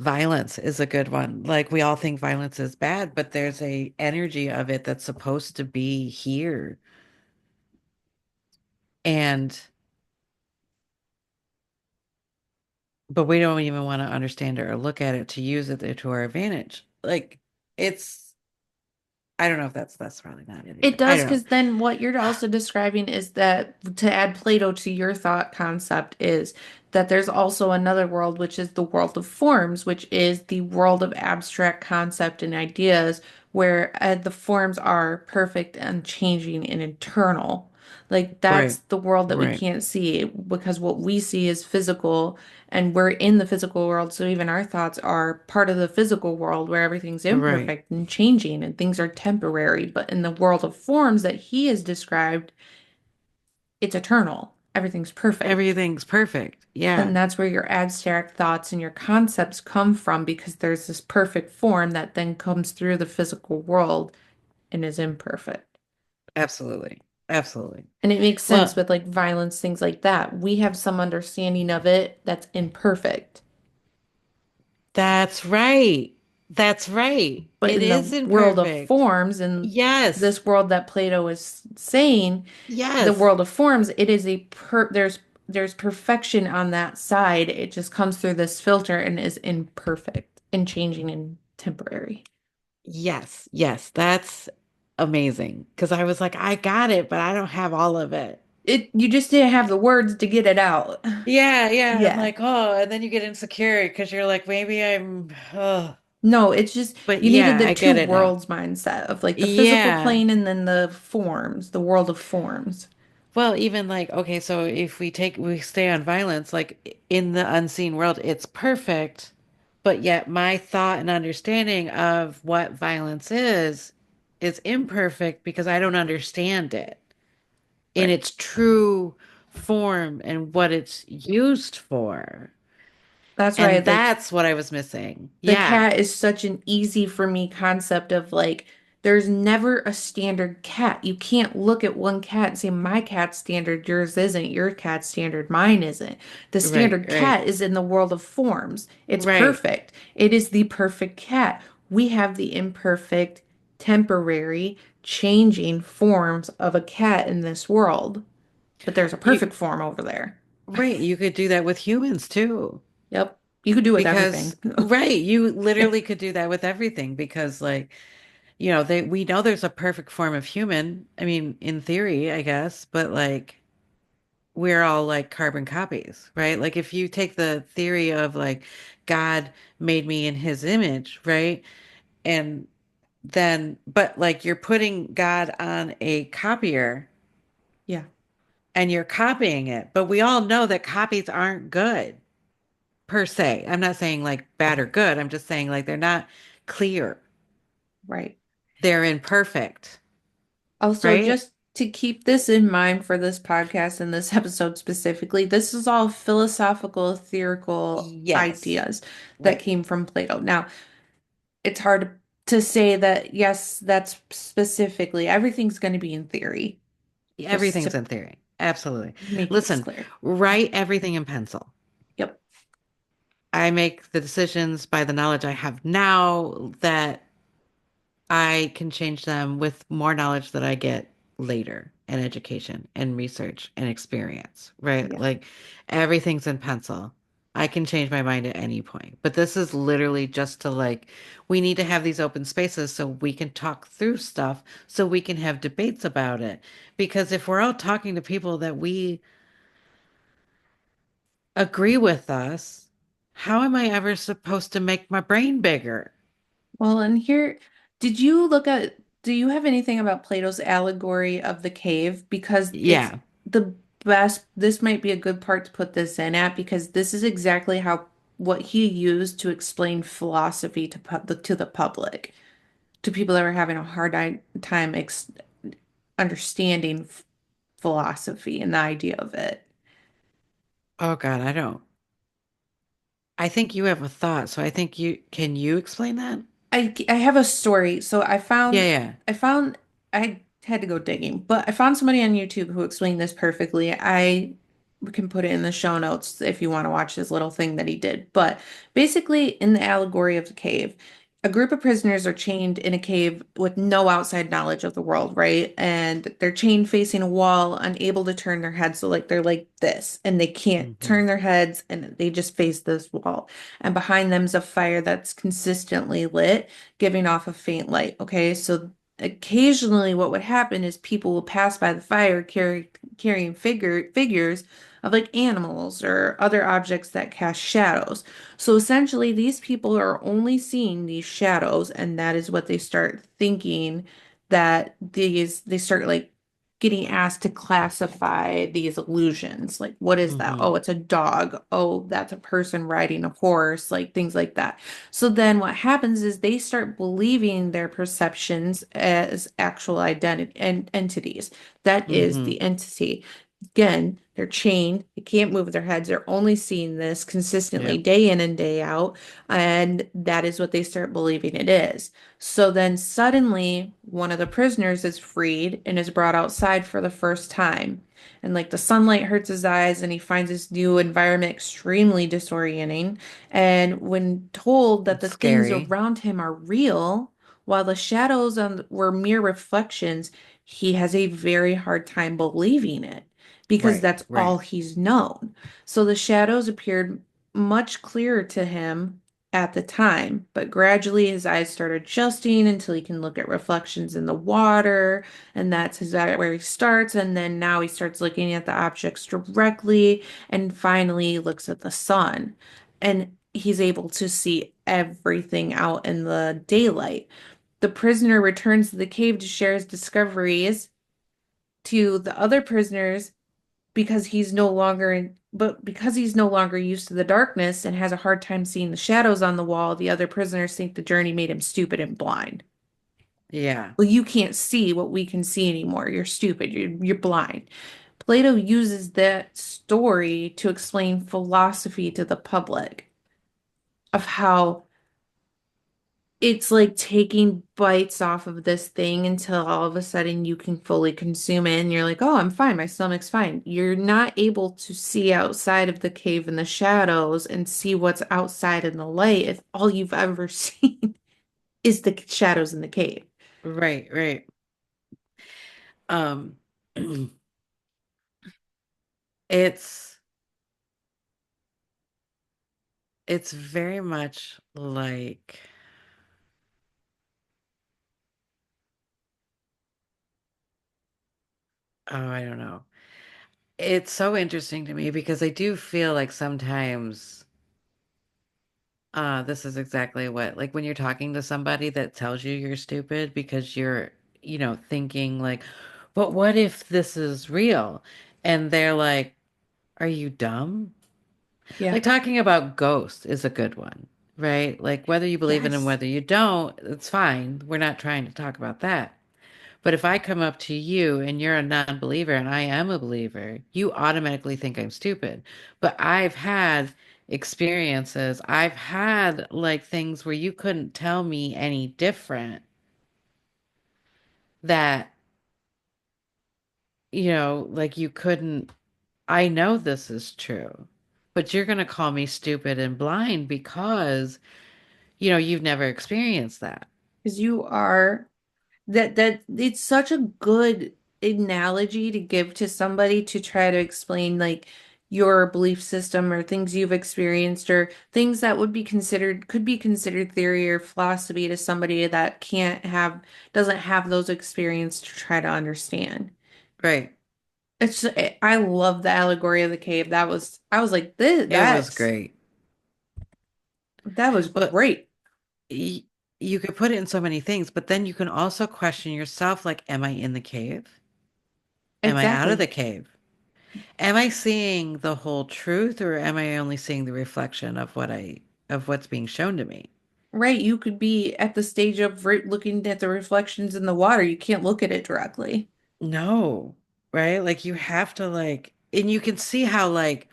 violence is a good one. Like we all think violence is bad, but there's a energy of it that's supposed to be here. And but we don't even want to understand it or look at it to use it to our advantage. Like it's I don't know if that's probably not it It either. I does, don't know. because then what you're also describing is that to add Plato to your thought concept is that there's also another world, which is the world of forms, which is the world of abstract concept and ideas, where the forms are perfect and changing and eternal. Like that's Right. the world that we Right. can't see because what we see is physical and we're in the physical world. So even our thoughts are part of the physical world where everything's Right. imperfect and changing and things are temporary. But in the world of forms that he has described, it's eternal. Everything's perfect. Everything's perfect. Yeah. And that's where your abstract thoughts and your concepts come from because there's this perfect form that then comes through the physical world and is imperfect. Absolutely. Absolutely. And it makes sense Well, with like violence, things like that. We have some understanding of it that's imperfect. that's right. That's right. But It in the is world of imperfect. forms, and Yes. this world that Plato is saying, the Yes. world of forms, it is there's perfection on that side. It just comes through this filter and is imperfect and changing and temporary. Yes. Yes. That's amazing. Because I was like, I got it, but I don't have all of it. It you just didn't have the words to get it out. Yeah. Yeah. I'm Yeah. like, oh, and then you get insecure because you're like, maybe oh. No, it's just But you needed yeah, the I two get it now. worlds mindset of like the physical Yeah. plane and then the forms, the world of forms. Well, even like, okay, so if we stay on violence, like in the unseen world, it's perfect, but yet my thought and understanding of what violence is imperfect because I don't understand it in Right. its true form and what it's used for. That's And right. Like that's what I was missing. the Yeah, cat is such an easy for me concept of like there's never a standard cat. You can't look at one cat and say my cat's standard, yours isn't, your cat's standard, mine isn't. The right, standard right, cat is in the world of forms. It's right. perfect. It is the perfect cat. We have the imperfect, temporary, changing forms of a cat in this world, but there's a You perfect form over there. right, you could do that with humans too. Yep. You could do with Because everything. right, you Yeah. literally could do that with everything because like, we know there's a perfect form of human. I mean, in theory, I guess, but like we're all like carbon copies, right? Like if you take the theory of like God made me in his image, right? And then but like you're putting God on a copier Yeah. and you're copying it. But we all know that copies aren't good per se. I'm not saying like bad or good. I'm just saying like they're not clear. Right. They're imperfect, Also, right? just to keep this in mind for this podcast and this episode specifically, this is all philosophical, theoretical Yes. ideas that Right. came from Plato. Now, it's hard to say that, yes, that's specifically, everything's going to be in theory, just Everything's to in theory. Absolutely. make this Listen, clear. write everything in pencil. Yep. I make the decisions by the knowledge I have now that I can change them with more knowledge that I get later and education and research and experience, right? Yeah. Like everything's in pencil. I can change my mind at any point. But this is literally just to like, we need to have these open spaces so we can talk through stuff, so we can have debates about it. Because if we're all talking to people that we agree with us, how am I ever supposed to make my brain bigger? Well, and here, did you look at, do you have anything about Plato's allegory of the cave? Because it's Yeah, the best, this might be a good part to put this in at because this is exactly how what he used to explain philosophy to to the public, to people that were having a hard time ex understanding philosophy and the idea of it. oh God, I don't. I think you have a thought, so I think you can you explain that? I have a story. So Yeah, yeah. I found I had to go digging, but I found somebody on YouTube who explained this perfectly. I can put it in the show notes if you want to watch this little thing that he did. But basically, in the allegory of the cave, a group of prisoners are chained in a cave with no outside knowledge of the world, right? And they're chained facing a wall, unable to turn their heads. So like they're like this, and they can't Hmm. turn their heads, and they just face this wall, and behind them is a fire that's consistently lit, giving off a faint light. Okay, so occasionally what would happen is people will pass by the fire carrying figures of like animals or other objects that cast shadows. So essentially these people are only seeing these shadows, and that is what they start thinking, that they start like getting asked to classify these illusions. Like, what is that? Hmm. Oh, it's a dog. Oh, that's a person riding a horse, like things like that. So then what happens is they start believing their perceptions as actual identity and entities. That is Hmm. the entity. Again, they're chained. They can't move their heads. They're only seeing this consistently Yep. day in and day out. And that is what they start believing it is. So then suddenly one of the prisoners is freed and is brought outside for the first time. And like the sunlight hurts his eyes, and he finds this new environment extremely disorienting. And when told that It's the things scary. around him are real, while the shadows were mere reflections, he has a very hard time believing it because Right, that's all right. he's known. So the shadows appeared much clearer to him at the time, but gradually his eyes start adjusting until he can look at reflections in the water, and where he starts. And then now he starts looking at the objects directly, and finally looks at the sun, and he's able to see everything out in the daylight. The prisoner returns to the cave to share his discoveries to the other prisoners because he's no longer used to the darkness and has a hard time seeing the shadows on the wall. The other prisoners think the journey made him stupid and blind. Yeah. Well, you can't see what we can see anymore. You're stupid. You're blind. Plato uses that story to explain philosophy to the public, of how it's like taking bites off of this thing until all of a sudden you can fully consume it, and you're like, oh, I'm fine. My stomach's fine. You're not able to see outside of the cave in the shadows and see what's outside in the light if all you've ever seen is the shadows in the cave. Right, right. Um, it's it's very much like, oh, I don't know. It's so interesting to me because I do feel like sometimes this is exactly what, like when you're talking to somebody that tells you you're stupid because you're, thinking like, but what if this is real? And they're like, are you dumb? Yeah. Like talking about ghosts is a good one, right? Like whether you believe in them, Yes. whether you don't, it's fine. We're not trying to talk about that. But if I come up to you and you're a non-believer and I am a believer, you automatically think I'm stupid. But I've had experiences, I've had like things where you couldn't tell me any different, that, like you couldn't, I know this is true, but you're going to call me stupid and blind because you've never experienced that. Because you are that it's such a good analogy to give to somebody to try to explain like your belief system or things you've experienced or things that could be considered theory or philosophy to somebody that doesn't have those experiences to try to understand. Right. I love the allegory of the cave. I was like, It was great. that was But great. y you could put it in so many things, but then you can also question yourself, like, am I in the cave? Am I out of Exactly. the cave? Am I seeing the whole truth, or am I only seeing the reflection of what's being shown to me? Right, you could be at the stage of looking at the reflections in the water. You can't look at it directly. No, right? Like you have to like, and you can see how like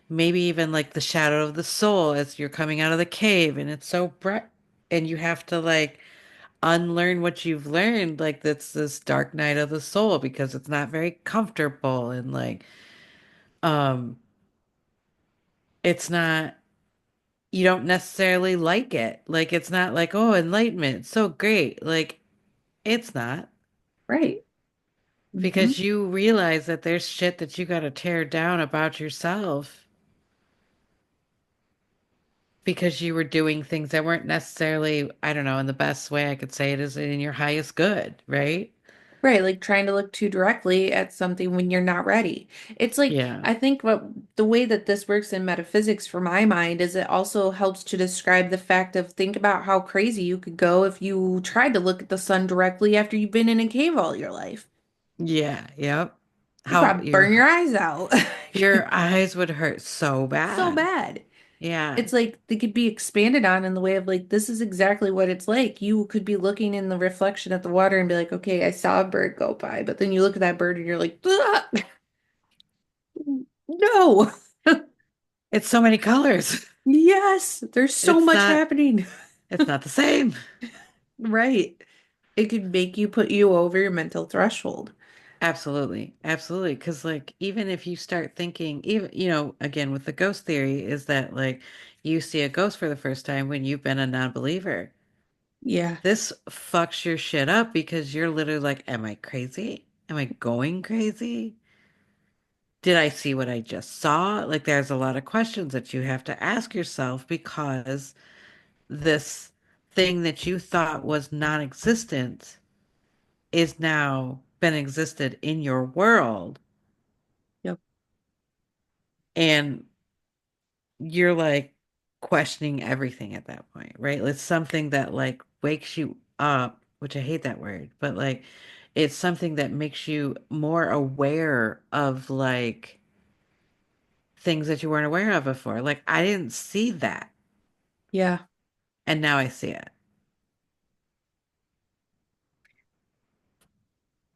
maybe even like the shadow of the soul as you're coming out of the cave and it's so bright. and you have to like unlearn what you've learned. Like that's this dark night of the soul because it's not very comfortable and like um it's not you don't necessarily like it. Like it's not like, oh, enlightenment, so great. Like it's not Right. Hmm. because you realize that there's shit that you got to tear down about yourself because you were doing things that weren't necessarily, I don't know, in the best way I could say it is in your highest good, right? Right, like trying to look too directly at something when you're not ready. It's like, Yeah. I think what the way that this works in metaphysics for my mind is it also helps to describe the fact of think about how crazy you could go if you tried to look at the sun directly after you've been in a cave all your life. Yeah. Yep. You'd How probably burn your eyes out. your eyes would hurt so So bad. bad. Yeah. It's like they could be expanded on in the way of like, this is exactly what it's like. You could be looking in the reflection at the water and be like, okay, I saw a bird go by. But then you look at that bird and you're like, "Ugh, no. It's so many colors. Yes, there's so It's much not happening. it's not the same. Right. It could make you put you over your mental threshold. Absolutely. Absolutely. Because, like, even if you start thinking, even, again, with the ghost theory, is that, like, you see a ghost for the first time when you've been a non-believer. Yeah. This fucks your shit up because you're literally like, am I crazy? Am I going crazy? Did I see what I just saw? Like, there's a lot of questions that you have to ask yourself because this thing that you thought was non-existent is now been existed in your world. Yep. And you're like questioning everything at that point, right? It's something that like wakes you up, which I hate that word, but like it's something that makes you more aware of like things that you weren't aware of before. Like I didn't see that, Yeah. and now I see it.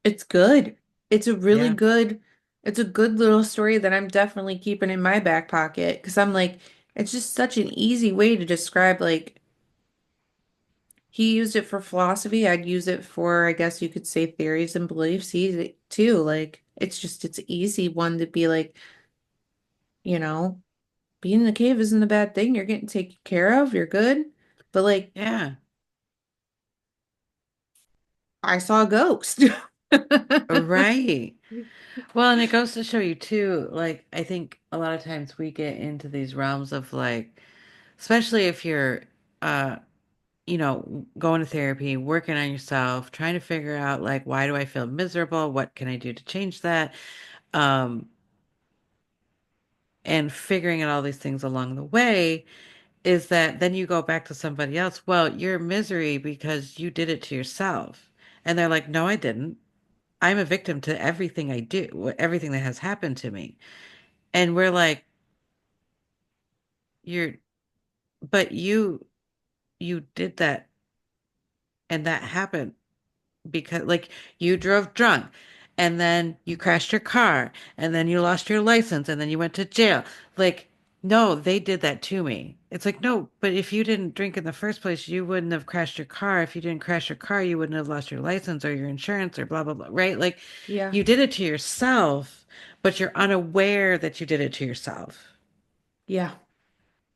It's good. It's a really Yeah. good, it's a good little story that I'm definitely keeping in my back pocket because I'm like, it's just such an easy way to describe like he used it for philosophy. I'd use it for, I guess you could say theories and beliefs. He too. Like it's just it's easy one to be like, you know, being in the cave isn't a bad thing. You're getting taken care of. You're good. But like Yeah. I saw a ghost. Right. Well, and it goes to show you too, like I think a lot of times we get into these realms of like, especially if you're uh going to therapy, working on yourself, trying to figure out like why do I feel miserable? What can I do to change that? Um, and figuring out all these things along the way is that then you go back to somebody else. Well, you're in misery because you did it to yourself. And they're like, no, I didn't. I'm a victim to everything I do, everything that has happened to me. And we're like, you're, but you did that and that happened because like you drove drunk and then you crashed your car and then you lost your license and then you went to jail. Like, no, they did that to me. It's like, no, but if you didn't drink in the first place, you wouldn't have crashed your car. If you didn't crash your car, you wouldn't have lost your license or your insurance or blah, blah, blah, right? Like, Yeah. you did it to yourself, but you're unaware that you did it to yourself. Yeah.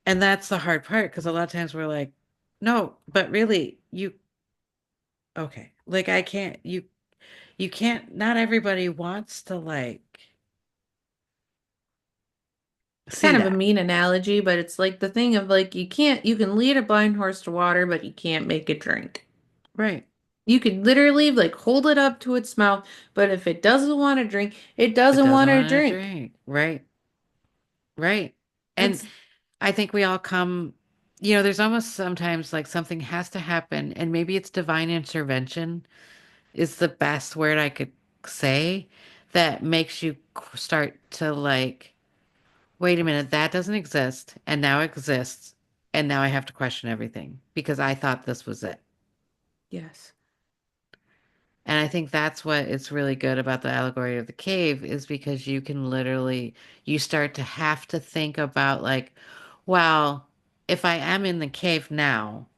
And that's the hard part because a lot of times we're like, no, but really, okay, like I can't, you can't, not everybody wants to like It's see kind of a that. mean analogy, but it's like the thing of like you can lead a blind horse to water, but you can't make it drink. Right. You could literally like hold it up to its mouth, but if it doesn't want to drink, it If it doesn't want doesn't to want to drink. drink. Right. Right. And That's I think we all come, there's almost sometimes like something has to happen, and maybe it's divine intervention is the best word I could say that makes you start to like, wait a minute, that doesn't exist, and now it exists, and now I have to question everything because I thought this was it. yes. And I think that's what is really good about the allegory of the cave is because you can literally, you start to have to think about like, well, if I am in the cave now,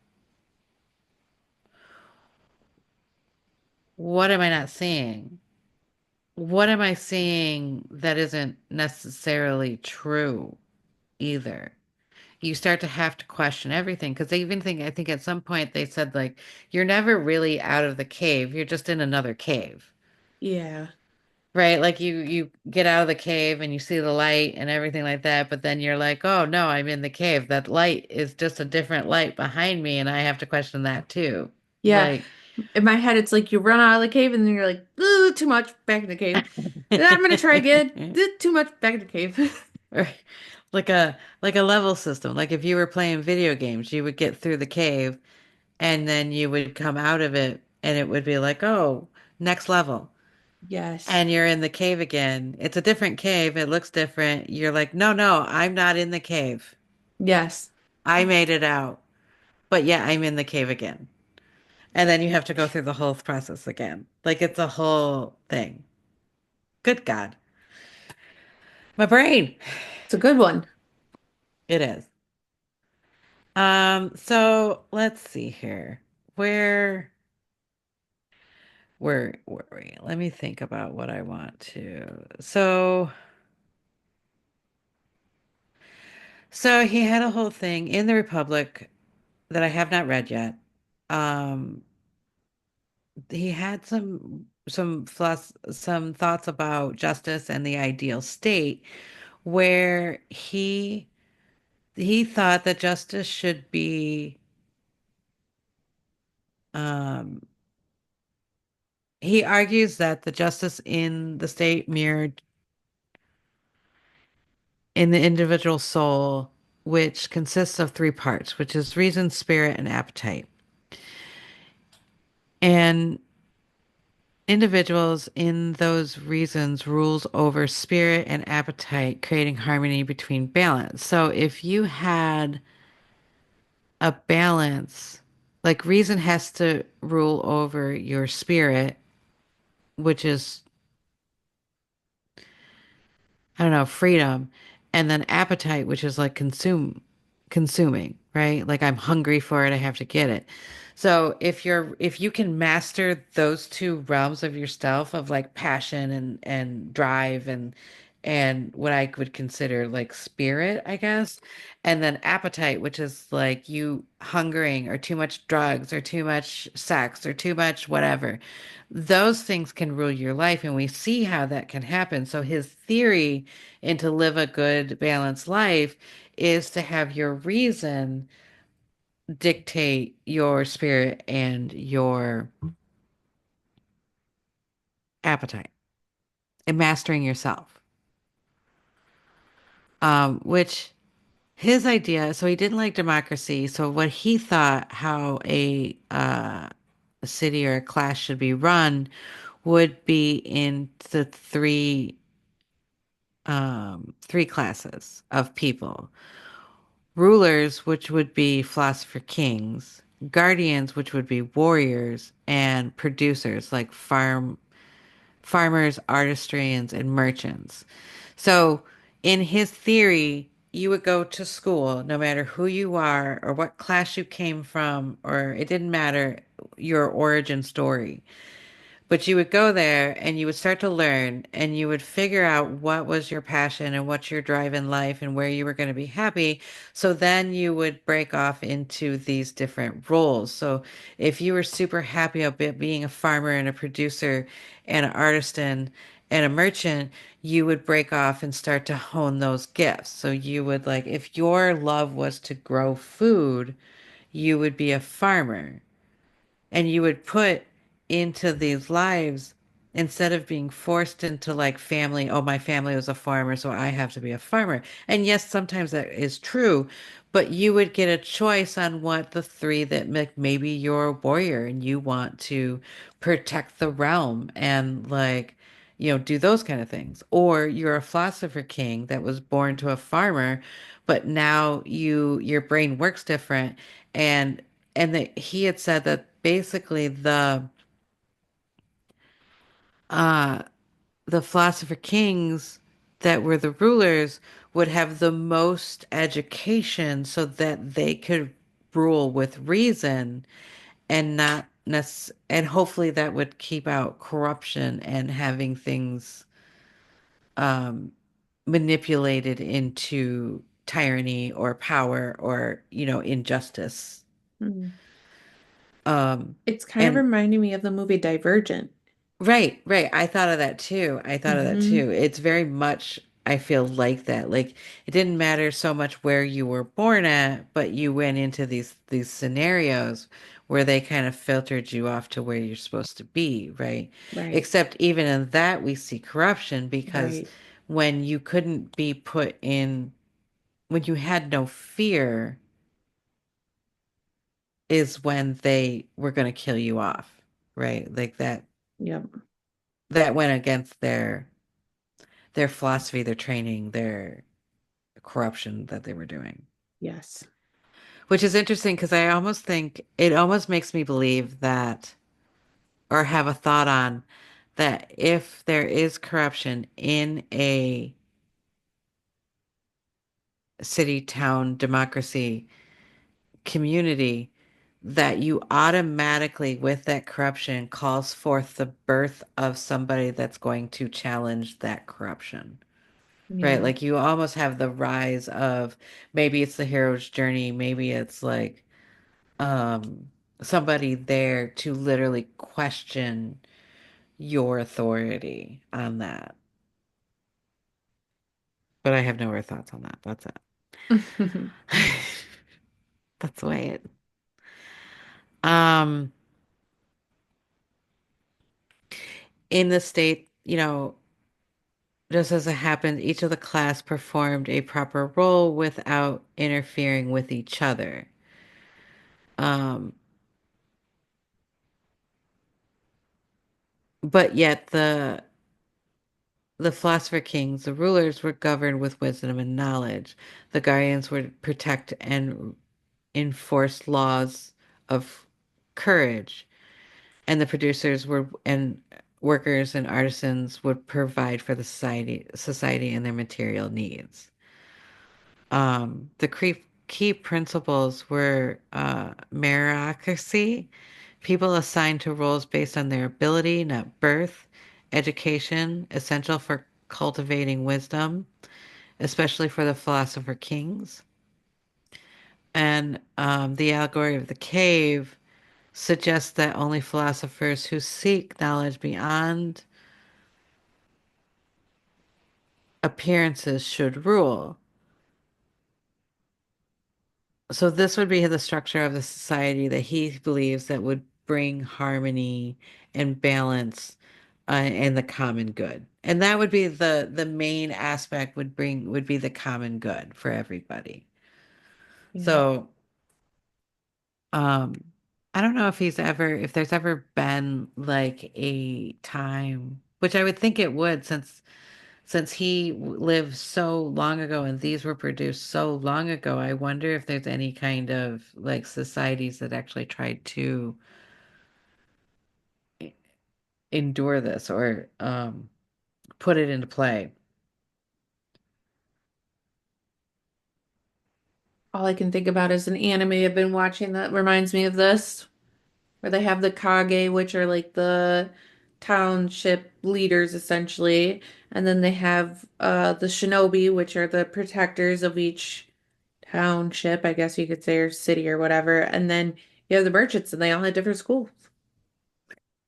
what am I not seeing? What am I seeing that isn't necessarily true either? You start to have to question everything because they even think, I think at some point they said, like, you're never really out of the cave, you're just in another cave. Yeah. Right? Like you get out of the cave and you see the light and everything like that, but then you're like, "Oh no, I'm in the cave. That light is just a different light behind me and I have to question that too." Yeah. Like In my head, it's like you run out of the cave and then you're like, ooh, too much, back in the cave. Then I'm gonna try again. Too much, back in the cave. or like a level system. Like if you were playing video games, you would get through the cave and then you would come out of it and it would be like, "Oh, next level." Yes. And you're in the cave again. It's a different cave. It looks different. You're like, "No, no, I'm not in the cave. Yes. I made it out." But yeah, I'm in the cave again. And then you have to go through the whole process again. Like it's a whole thing. Good God. My brain. It's a good one. It is. So let's see here. Where where were we? Let me think about what I want to. So he had a whole thing in the Republic that I have not read yet. Um, he had some thoughts about justice and the ideal state where he thought that justice should be um he argues that the justice in the state mirrored in the individual soul, which consists of three parts, which is reason, spirit, and appetite. And individuals in those reasons rules over spirit and appetite, creating harmony between balance. So if you had a balance, like reason has to rule over your spirit, which is, I don't know, freedom, and then appetite, which is like consuming, right? Like I'm hungry for it, I have to get it. So if you can master those two realms of yourself of like passion and drive and what I would consider like spirit, I guess, and then appetite, which is like you hungering or too much drugs or too much sex or too much whatever. Those things can rule your life, and we see how that can happen. So his theory and to live a good, balanced life is to have your reason dictate your spirit and your appetite and mastering yourself. Which his idea, so he didn't like democracy. So what he thought how a city or a class should be run would be in the three classes of people. Rulers, which would be philosopher kings, guardians, which would be warriors, and producers like farmers, artisans, and merchants. So in his theory, you would go to school no matter who you are or what class you came from, or it didn't matter your origin story. But you would go there and you would start to learn and you would figure out what was your passion and what's your drive in life and where you were going to be happy. So then you would break off into these different roles. So if you were super happy about being a farmer and a producer and an artisan and a merchant, you would break off and start to hone those gifts. So you would like, if your love was to grow food, you would be a farmer and you would put into these lives instead of being forced into like family, oh, my family was a farmer, so I have to be a farmer. And yes, sometimes that is true, but you would get a choice on what the three that maybe you're a warrior and you want to protect the realm and like, do those kind of things. Or you're a philosopher king that was born to a farmer, but now your brain works different and that he had said that basically uh the philosopher kings that were the rulers would have the most education so that they could rule with reason and not and hopefully that would keep out corruption and having things um, manipulated into tyranny or power or, injustice. Hmm. Um, It's kind of and reminding me of the movie Divergent. Right, right. I thought of that too. I thought of that Hmm. too. It's very much, I feel like that. Like it didn't matter so much where you were born at, but you went into these scenarios where they kind of filtered you off to where you're supposed to be, right? Right, Except even in that we see corruption because right. when you couldn't be put in, when you had no fear is when they were going to kill you off, right? Like Yep. that went against their philosophy, their training, their corruption that they were doing. Yes. Which is interesting because I almost think it almost makes me believe that, or have a thought on that if there is corruption in a city, town, democracy, community, that you automatically, with that corruption, calls forth the birth of somebody that's going to challenge that corruption. Right? Yeah. Like you almost have the rise of maybe it's the hero's journey, maybe it's like um somebody there to literally question your authority on that. But I have no other thoughts on that. That's it. That's the way it. Um, in the state, just as it happened, each of the class performed a proper role without interfering with each other. Um, but yet the philosopher kings, the rulers, were governed with wisdom and knowledge. The guardians would protect and enforce laws of courage, and the producers were and workers and artisans would provide for the society and their material needs. The key principles were meritocracy, people assigned to roles based on their ability, not birth, education, essential for cultivating wisdom, especially for the philosopher kings. And the allegory of the cave suggests that only philosophers who seek knowledge beyond appearances should rule. So this would be the structure of the society that he believes that would bring harmony and balance and the common good. And that would be the main aspect would be the common good for everybody. Yeah. So um I don't know if there's ever been like a time, which I would think it would since he lived so long ago and these were produced so long ago, I wonder if there's any kind of like societies that actually tried to e- endure this or put it into play. All I can think about is an anime I've been watching that reminds me of this, where they have the Kage, which are like the township leaders essentially, and then they have the Shinobi, which are the protectors of each township, I guess you could say, or city or whatever, and then you have the merchants, and they all had different schools.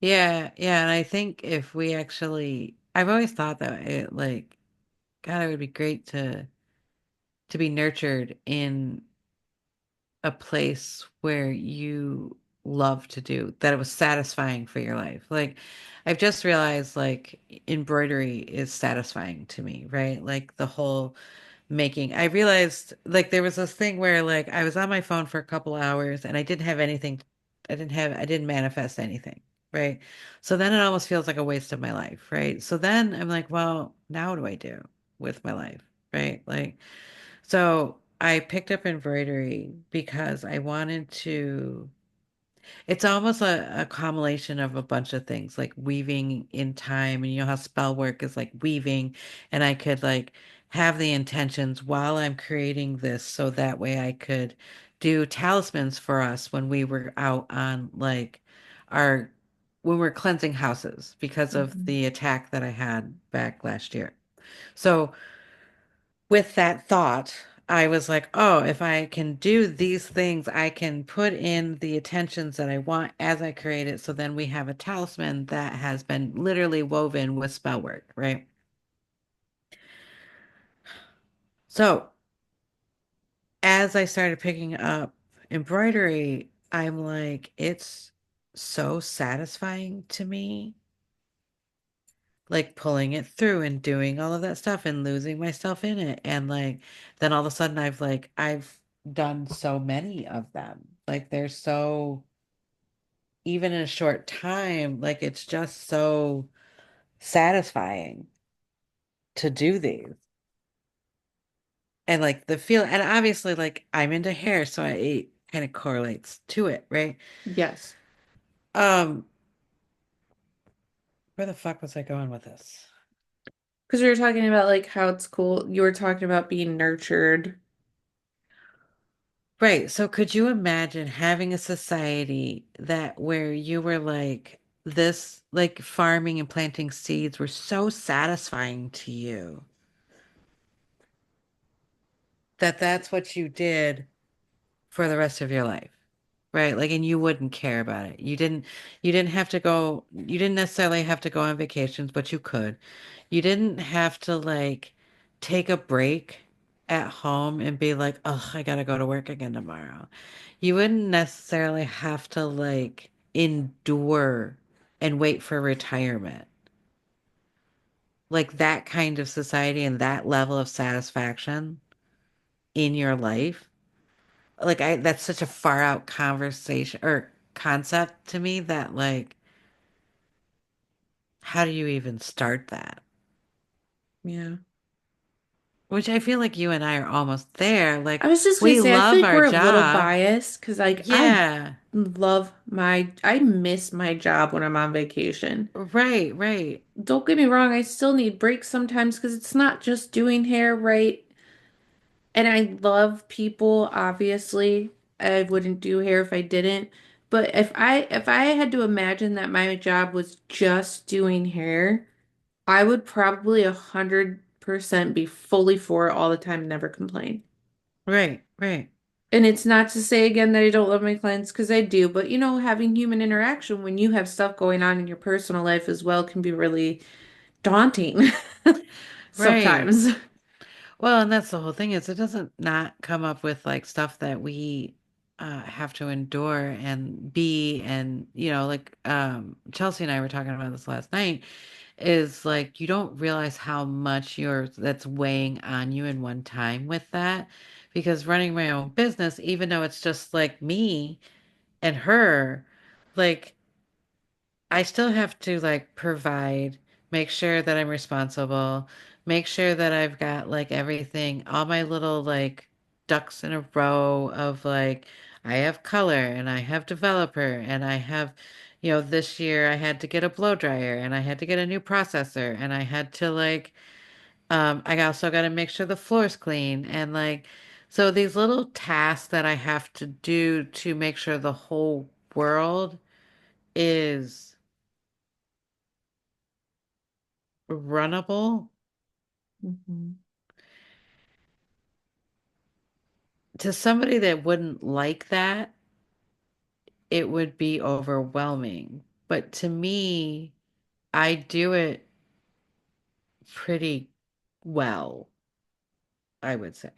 Yeah, yeah, and I think if we actually, I've always thought that it like, God, it would be great to be nurtured in a place where you love to do that it was satisfying for your life. Like I've just realized like embroidery is satisfying to me, right? Like the whole making. I realized like there was this thing where like I was on my phone for a couple hours and I didn't have anything I didn't manifest anything, right? So then it almost feels like a waste of my life, right? So then I'm like, well, now what do I do with my life? Right? Like so I picked up embroidery because I wanted to. It's almost a combination of a bunch of things, like weaving in time, and you know how spell work is like weaving, and I could like have the intentions while I'm creating this, so that way I could do talismans for us when we were out on like are when we're cleansing houses because of Mhm. the attack that I had back last year. So with that thought, I was like, oh, if I can do these things, I can put in the attentions that I want as I create it. So then we have a talisman that has been literally woven with spell work, right? So as I started picking up embroidery, I'm like, it's so satisfying to me, like pulling it through and doing all of that stuff and losing myself in it. And like, then all of a sudden I've done so many of them. Like they're so, even in a short time, like it's just so satisfying to do these. And like the feel, and obviously like I'm into hair, so it kind of correlates to it, right? Yes. Um, where the fuck was I going with this? Because we were talking about like how it's cool. You were talking about being nurtured. Right. So could you imagine having a society that where you were like this, like farming and planting seeds were so satisfying to you that that's what you did for the rest of your life? Right. Like, and you wouldn't care about it. You didn't have to go, you didn't necessarily have to go on vacations, but you could. You didn't have to like take a break at home and be like, oh, I gotta go to work again tomorrow. You wouldn't necessarily have to like endure and wait for retirement. Like that kind of society and that level of satisfaction in your life. Like that's such a far out conversation or concept to me that like how do you even start that? Yeah. Which I feel like you and I are almost there. I Like was just gonna we say, I feel love like our we're a little job. biased because like Yeah. I miss my job when I'm on vacation. Right, right, Don't get me wrong, I still need breaks sometimes because it's not just doing hair, right? And I love people, obviously. I wouldn't do hair if I didn't. But if I had to imagine that my job was just doing hair, I would probably 100% be fully for it all the time, never complain. right, right, And it's not to say again that I don't love my clients because I do, but having human interaction when you have stuff going on in your personal life as well can be really daunting right. sometimes. Well, and that's the whole thing is it doesn't not come up with like stuff that we have to endure and be and like Chelsea and I were talking about this last night is like you don't realize how much that's weighing on you in one time with that because running my own business even though it's just like me and her like I still have to like provide, make sure that I'm responsible, make sure that I've got like everything, all my little like ducks in a row of like I have color and I have developer and I have, this year I had to get a blow dryer and I had to get a new processor and I had to like I also got to make sure the floor's clean and like so these little tasks that I have to do to make sure the whole world is runnable Mhm. to somebody that wouldn't like that, it would be overwhelming. But to me, I do it pretty well, I would say.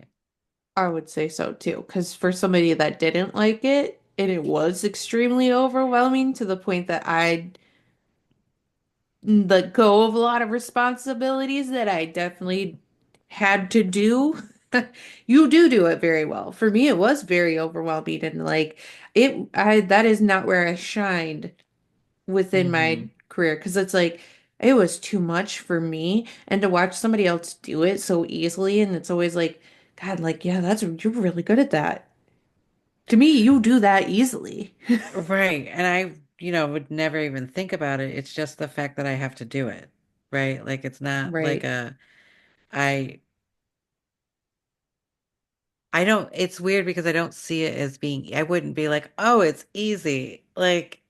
I would say so too, because for somebody that didn't like it, and it was extremely overwhelming to the point that I let go of a lot of responsibilities that I definitely had to do. You do it very well. For me, it was very overwhelming and like I that is not where I shined within my Hmm. career because it's like it was too much for me and to watch somebody else do it so easily and it's always like God, like yeah, that's you're really good at that. To me, you do that easily. Right. And I, would never even think about it. It's just the fact that I have to do it. Right. Like it's not like Right. I, I don't, it's weird because I don't see it as being, I wouldn't be like, oh, it's easy. Like,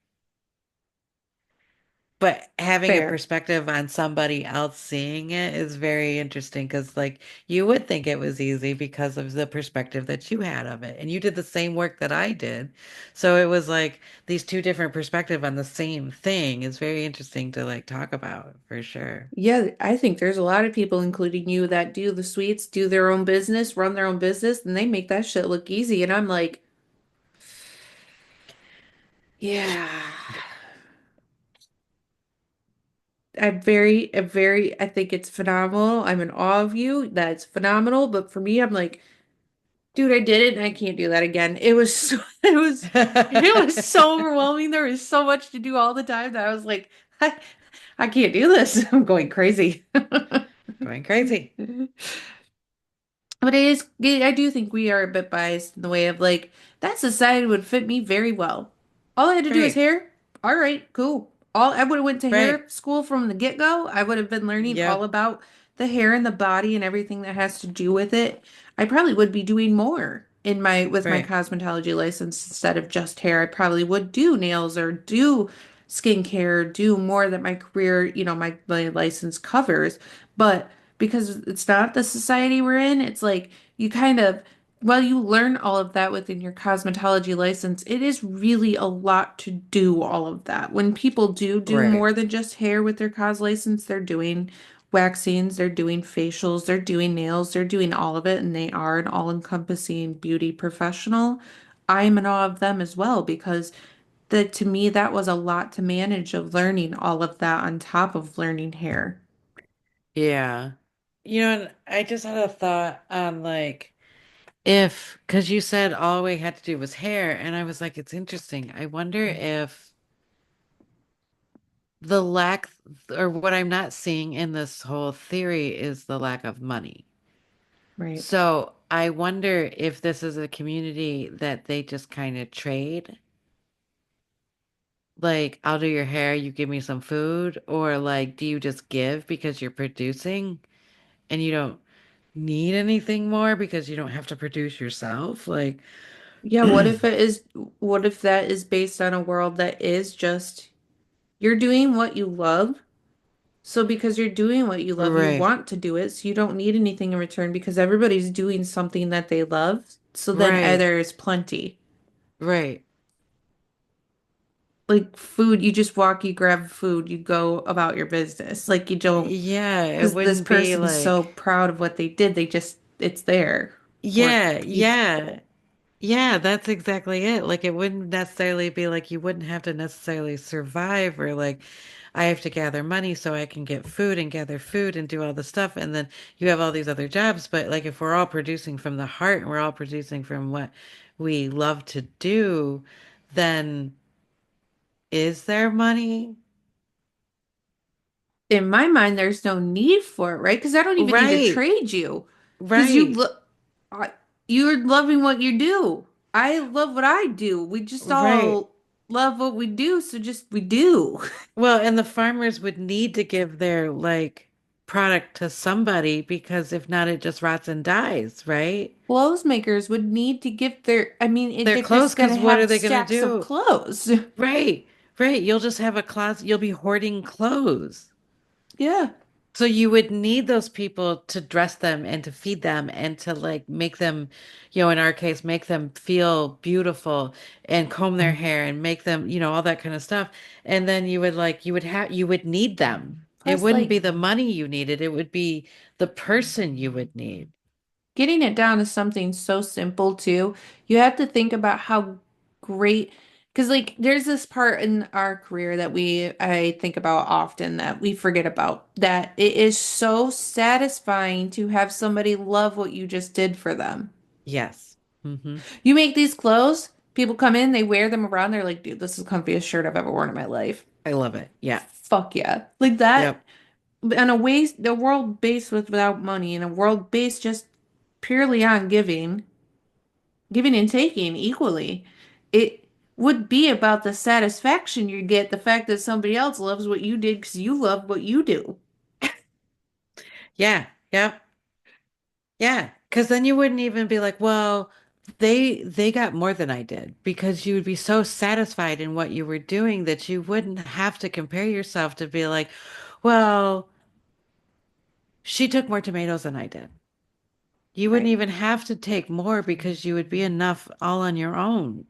But having a Fair. perspective on somebody else seeing it is very interesting because, like, you would think it was easy because of the perspective that you had of it. And you did the same work that I did. So it was like these two different perspectives on the same thing is very interesting to like talk about for sure. Yeah, I think there's a lot of people, including you, that do the sweets, do their own business, run their own business, and they make that shit look easy. And I'm like, yeah, I think it's phenomenal. I'm in awe of you. That's phenomenal. But for me, I'm like, dude, I did it and I can't do that again. It was so overwhelming. There was so much to do all the time that I was like, I can't do this. I'm going crazy. Going crazy. But it is, I do think we are a bit biased in the way of like, that society would fit me very well. All I had to do is Right. hair. All right, cool. I would have went to Right. hair school from the get-go. I would have been learning all Yep. about the hair and the body and everything that has to do with it. I probably would be doing more in my with my Right. cosmetology license instead of just hair. I probably would do nails or do skincare, do more that my career, my license covers. But because it's not the society we're in, it's like you kind of, while you learn all of that within your cosmetology license, it is really a lot to do all of that. When people do Right. more than just hair with their cos license, they're doing waxings, they're doing facials, they're doing nails, they're doing all of it, and they are an all-encompassing beauty professional. I'm in awe of them as well because that to me that was a lot to manage of learning all of that on top of learning hair. Yeah. You know, and I just had a thought on like if, because you said all we had to do was hair, and I was like, it's interesting. I wonder if the lack, or what I'm not seeing in this whole theory is the lack of money. Right. So I wonder if this is a community that they just kind of trade. Like, I'll do your hair, you give me some food, or like, do you just give because you're producing and you don't need anything more because you don't have to produce yourself? Like, Yeah, what if that is based on a world that is just you're doing what you love. So because you're doing what you love, you right, want to do it. So you don't need anything in return because everybody's doing something that they love. So then right, there's plenty. right. Like food, you just walk, you grab food, you go about your business. Like you don't, Yeah, it because this wouldn't be person's so like, proud of what they did, it's there for yeah, yeah. people. Yeah, that's exactly it. Like it wouldn't necessarily be like you wouldn't have to necessarily survive or like I have to gather money so I can get food and gather food and do all the stuff and then you have all these other jobs. But like if we're all producing from the heart and we're all producing from what we love to do, then is there money? In my mind, there's no need for it, right? Because I don't even need to Right, trade you. Because right, you're loving what you do. I love what I do. We just right. all love what we do, so just we do. Well, and the farmers would need to give their like product to somebody because if not, it just rots and dies, right? Clothes makers would need to give I mean, Their they're just clothes, gonna because what are have they going to stacks of do? clothes. Right, right. You'll just have a closet, you'll be hoarding clothes. Yeah. So you would need those people to dress them and to feed them and to like make them, in our case, make them feel beautiful and comb their hair and make them, all that kind of stuff. And then you would need them. It Plus, wouldn't be like, the money you needed, it would be the person you would need. getting it down to something so simple too, you have to think about how great, because like there's this part in our career that I think about often that we forget about, that it is so satisfying to have somebody love what you just did for them. Yes. Hmm. You make these clothes, people come in, they wear them around, they're like, dude, this is the comfiest shirt I've ever worn in my life. I love it. Yeah. Fuck yeah. Like that, Yep. and a world based without money, and a world based just purely on giving and taking equally. It would be about the satisfaction you get, the fact that somebody else loves what you did because you love what you do. Yeah. Yep. Yeah. Because then you wouldn't even be like, well, they got more than I did because you would be so satisfied in what you were doing that you wouldn't have to compare yourself to be like, well, she took more tomatoes than I did. You wouldn't Right. even have to take more because you would be enough all on your own.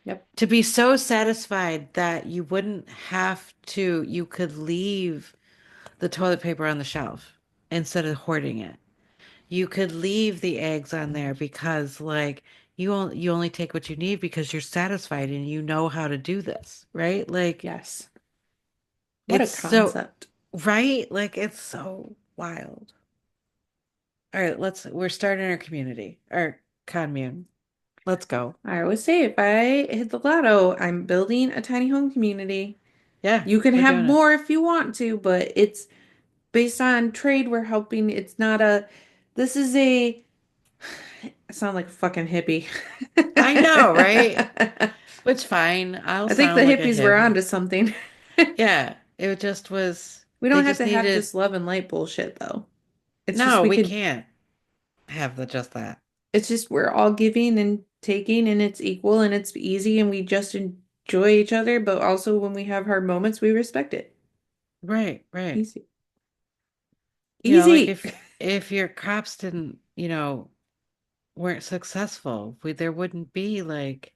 Yep. To be so satisfied that you wouldn't have to, you could leave the toilet paper on the shelf instead of hoarding it. You could leave the eggs on there because like you only take what you need because you're satisfied and you know how to do this, right? Like Yes. What a it's so concept. right? Like it's so wild. All right, we're starting our community, our commune. Let's go. I always say if I hit the lotto, I'm building a tiny home community. Yeah, You can we're have doing it. more if you want to, but it's based on trade. We're helping. It's not a, this is a, I sound like a fucking hippie. I know, right? Which fine. I'll I think the sound like a hippies were hippie. onto something. Yeah, it just was, We they don't have just to have needed, this love and light bullshit though. It's just no, we we could, can't have just that. it's just we're all giving and taking and it's equal and it's easy and we just enjoy each other, but also when we have hard moments, we respect it. Right, right. Easy. You know, like Easy. if your crops didn't, weren't successful, there wouldn't be like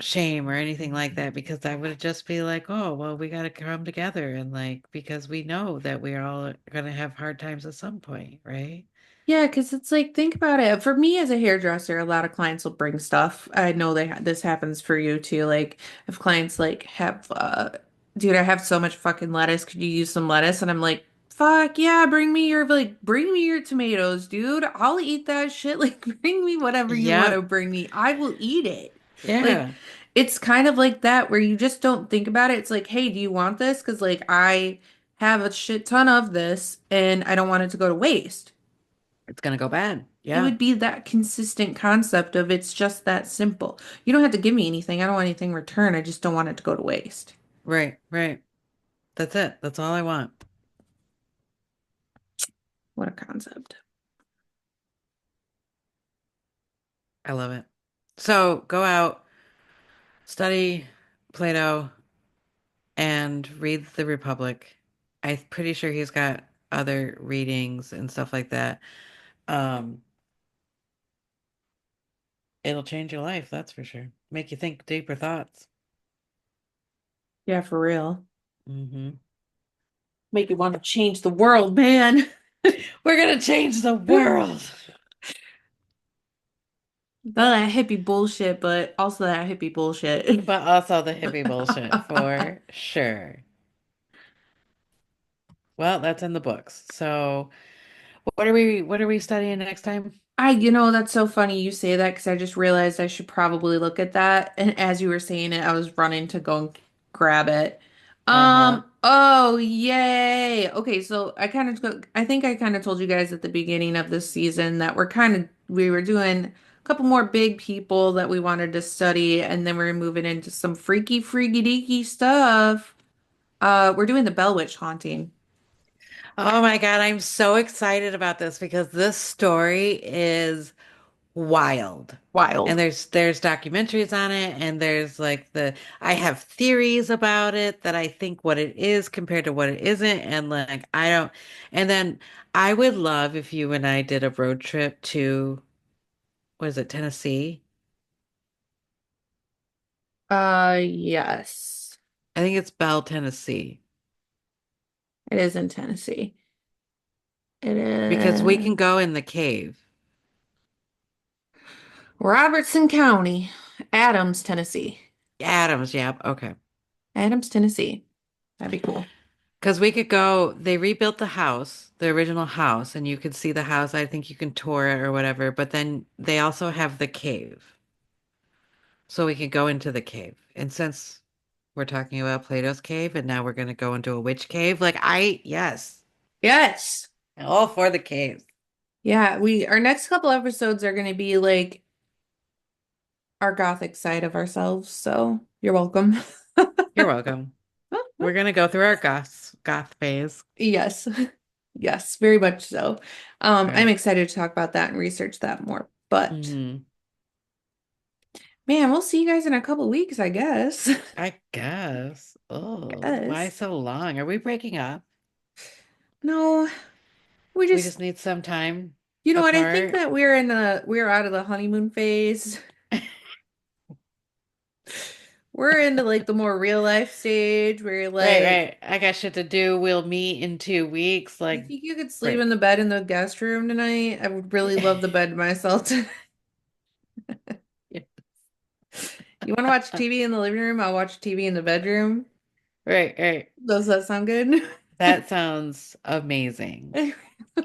shame or anything like that because that would just be like, oh, well, we got to come together and like because we know that we're all gonna have hard times at some point, right? Yeah, because it's like, think about it. For me as a hairdresser, a lot of clients will bring stuff. I know this happens for you too. Like, if clients like have, dude, I have so much fucking lettuce. Could you use some lettuce? And I'm like, fuck yeah, bring me your tomatoes, dude. I'll eat that shit. Like, bring me whatever you want to Yep. bring me. I will eat it. Like, Yeah. it's kind of like that where you just don't think about it. It's like, hey, do you want this? Because like I have a shit ton of this and I don't want it to go to waste. It's gonna go bad. It Yeah. would be that consistent concept of it's just that simple. You don't have to give me anything. I don't want anything in return. I just don't want it to go to waste. Right, right. That's it. That's all I want. What a concept. I love it. So go out, study Plato, and read The Republic. I'm pretty sure he's got other readings and stuff like that. Um, it'll change your life, that's for sure. Make you think deeper thoughts. Yeah, for real. Hmm. Make you want to change the world, man. We're gonna change the world. That hippie bullshit, but also that hippie bullshit. But also the hippie bullshit for sure. Well, that's in the books. So what are we studying next time? That's so funny you say that because I just realized I should probably look at that. And as you were saying it, I was running to go and grab it. Uh-huh. Oh, yay. Okay, so I think I kind of told you guys at the beginning of this season that we were doing a couple more big people that we wanted to study, and then we're moving into some freaky deaky stuff. We're doing the Bell Witch haunting. Oh my God, I'm so excited about this because this story is wild. And Wild. there's documentaries on it and there's like I have theories about it that I think what it is compared to what it isn't and like I don't and then I would love if you and I did a road trip to what is it, Tennessee? Yes. I think it's Bell, Tennessee. It is in Tennessee. It Because we is can go in the cave. Robertson County, Adams, Tennessee. Adams, yeah, okay. Adams, Tennessee. That'd be cool. Because we could go, they rebuilt the house, the original house, and you could see the house. I think you can tour it or whatever. But then they also have the cave. So we could go into the cave. And since we're talking about Plato's cave and now we're going to go into a witch cave, yes, Yes. all for the caves. Yeah, our next couple episodes are going to be like our gothic side of ourselves, so you're welcome. You're welcome. We're going to go through our goth phase. Yes. Yes, very much so. I'm Right. excited to talk about that and research that more. But Hmm. man, we'll see you guys in a couple weeks, I guess. I guess. Oh, why Guess. so long? Are we breaking up? No, we We just, just need some time you know what? I think apart. that we're out of the honeymoon phase. We're into like the more real life stage where you're Right, like, right. I got shit to do. We'll meet in 2 weeks. you Like, think you could sleep right. in the bed in the guest room tonight? I would really love the bed to myself. You want to watch TV in the living room? I'll watch TV in the bedroom. Right, right. Does that sound good? That sounds amazing.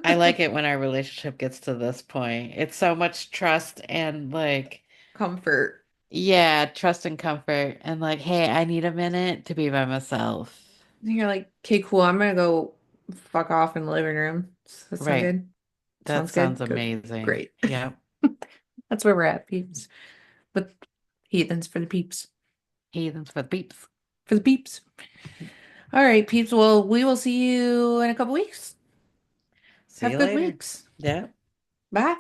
I like it when our relationship gets to this point. It's so much trust and like, Comfort. yeah, trust and comfort. And like, hey, I need a minute to be by myself. And you're like, okay, cool. I'm gonna go fuck off in the living room. Does that sound Right. good? That Sounds sounds good? Good. amazing. Great. Yep. That's where we're at, peeps. But heathens for the peeps. Heathens for the peeps. For the peeps. All right, peeps. Well, we will see you in a couple weeks. See Have you good later. weeks. Yep. Bye.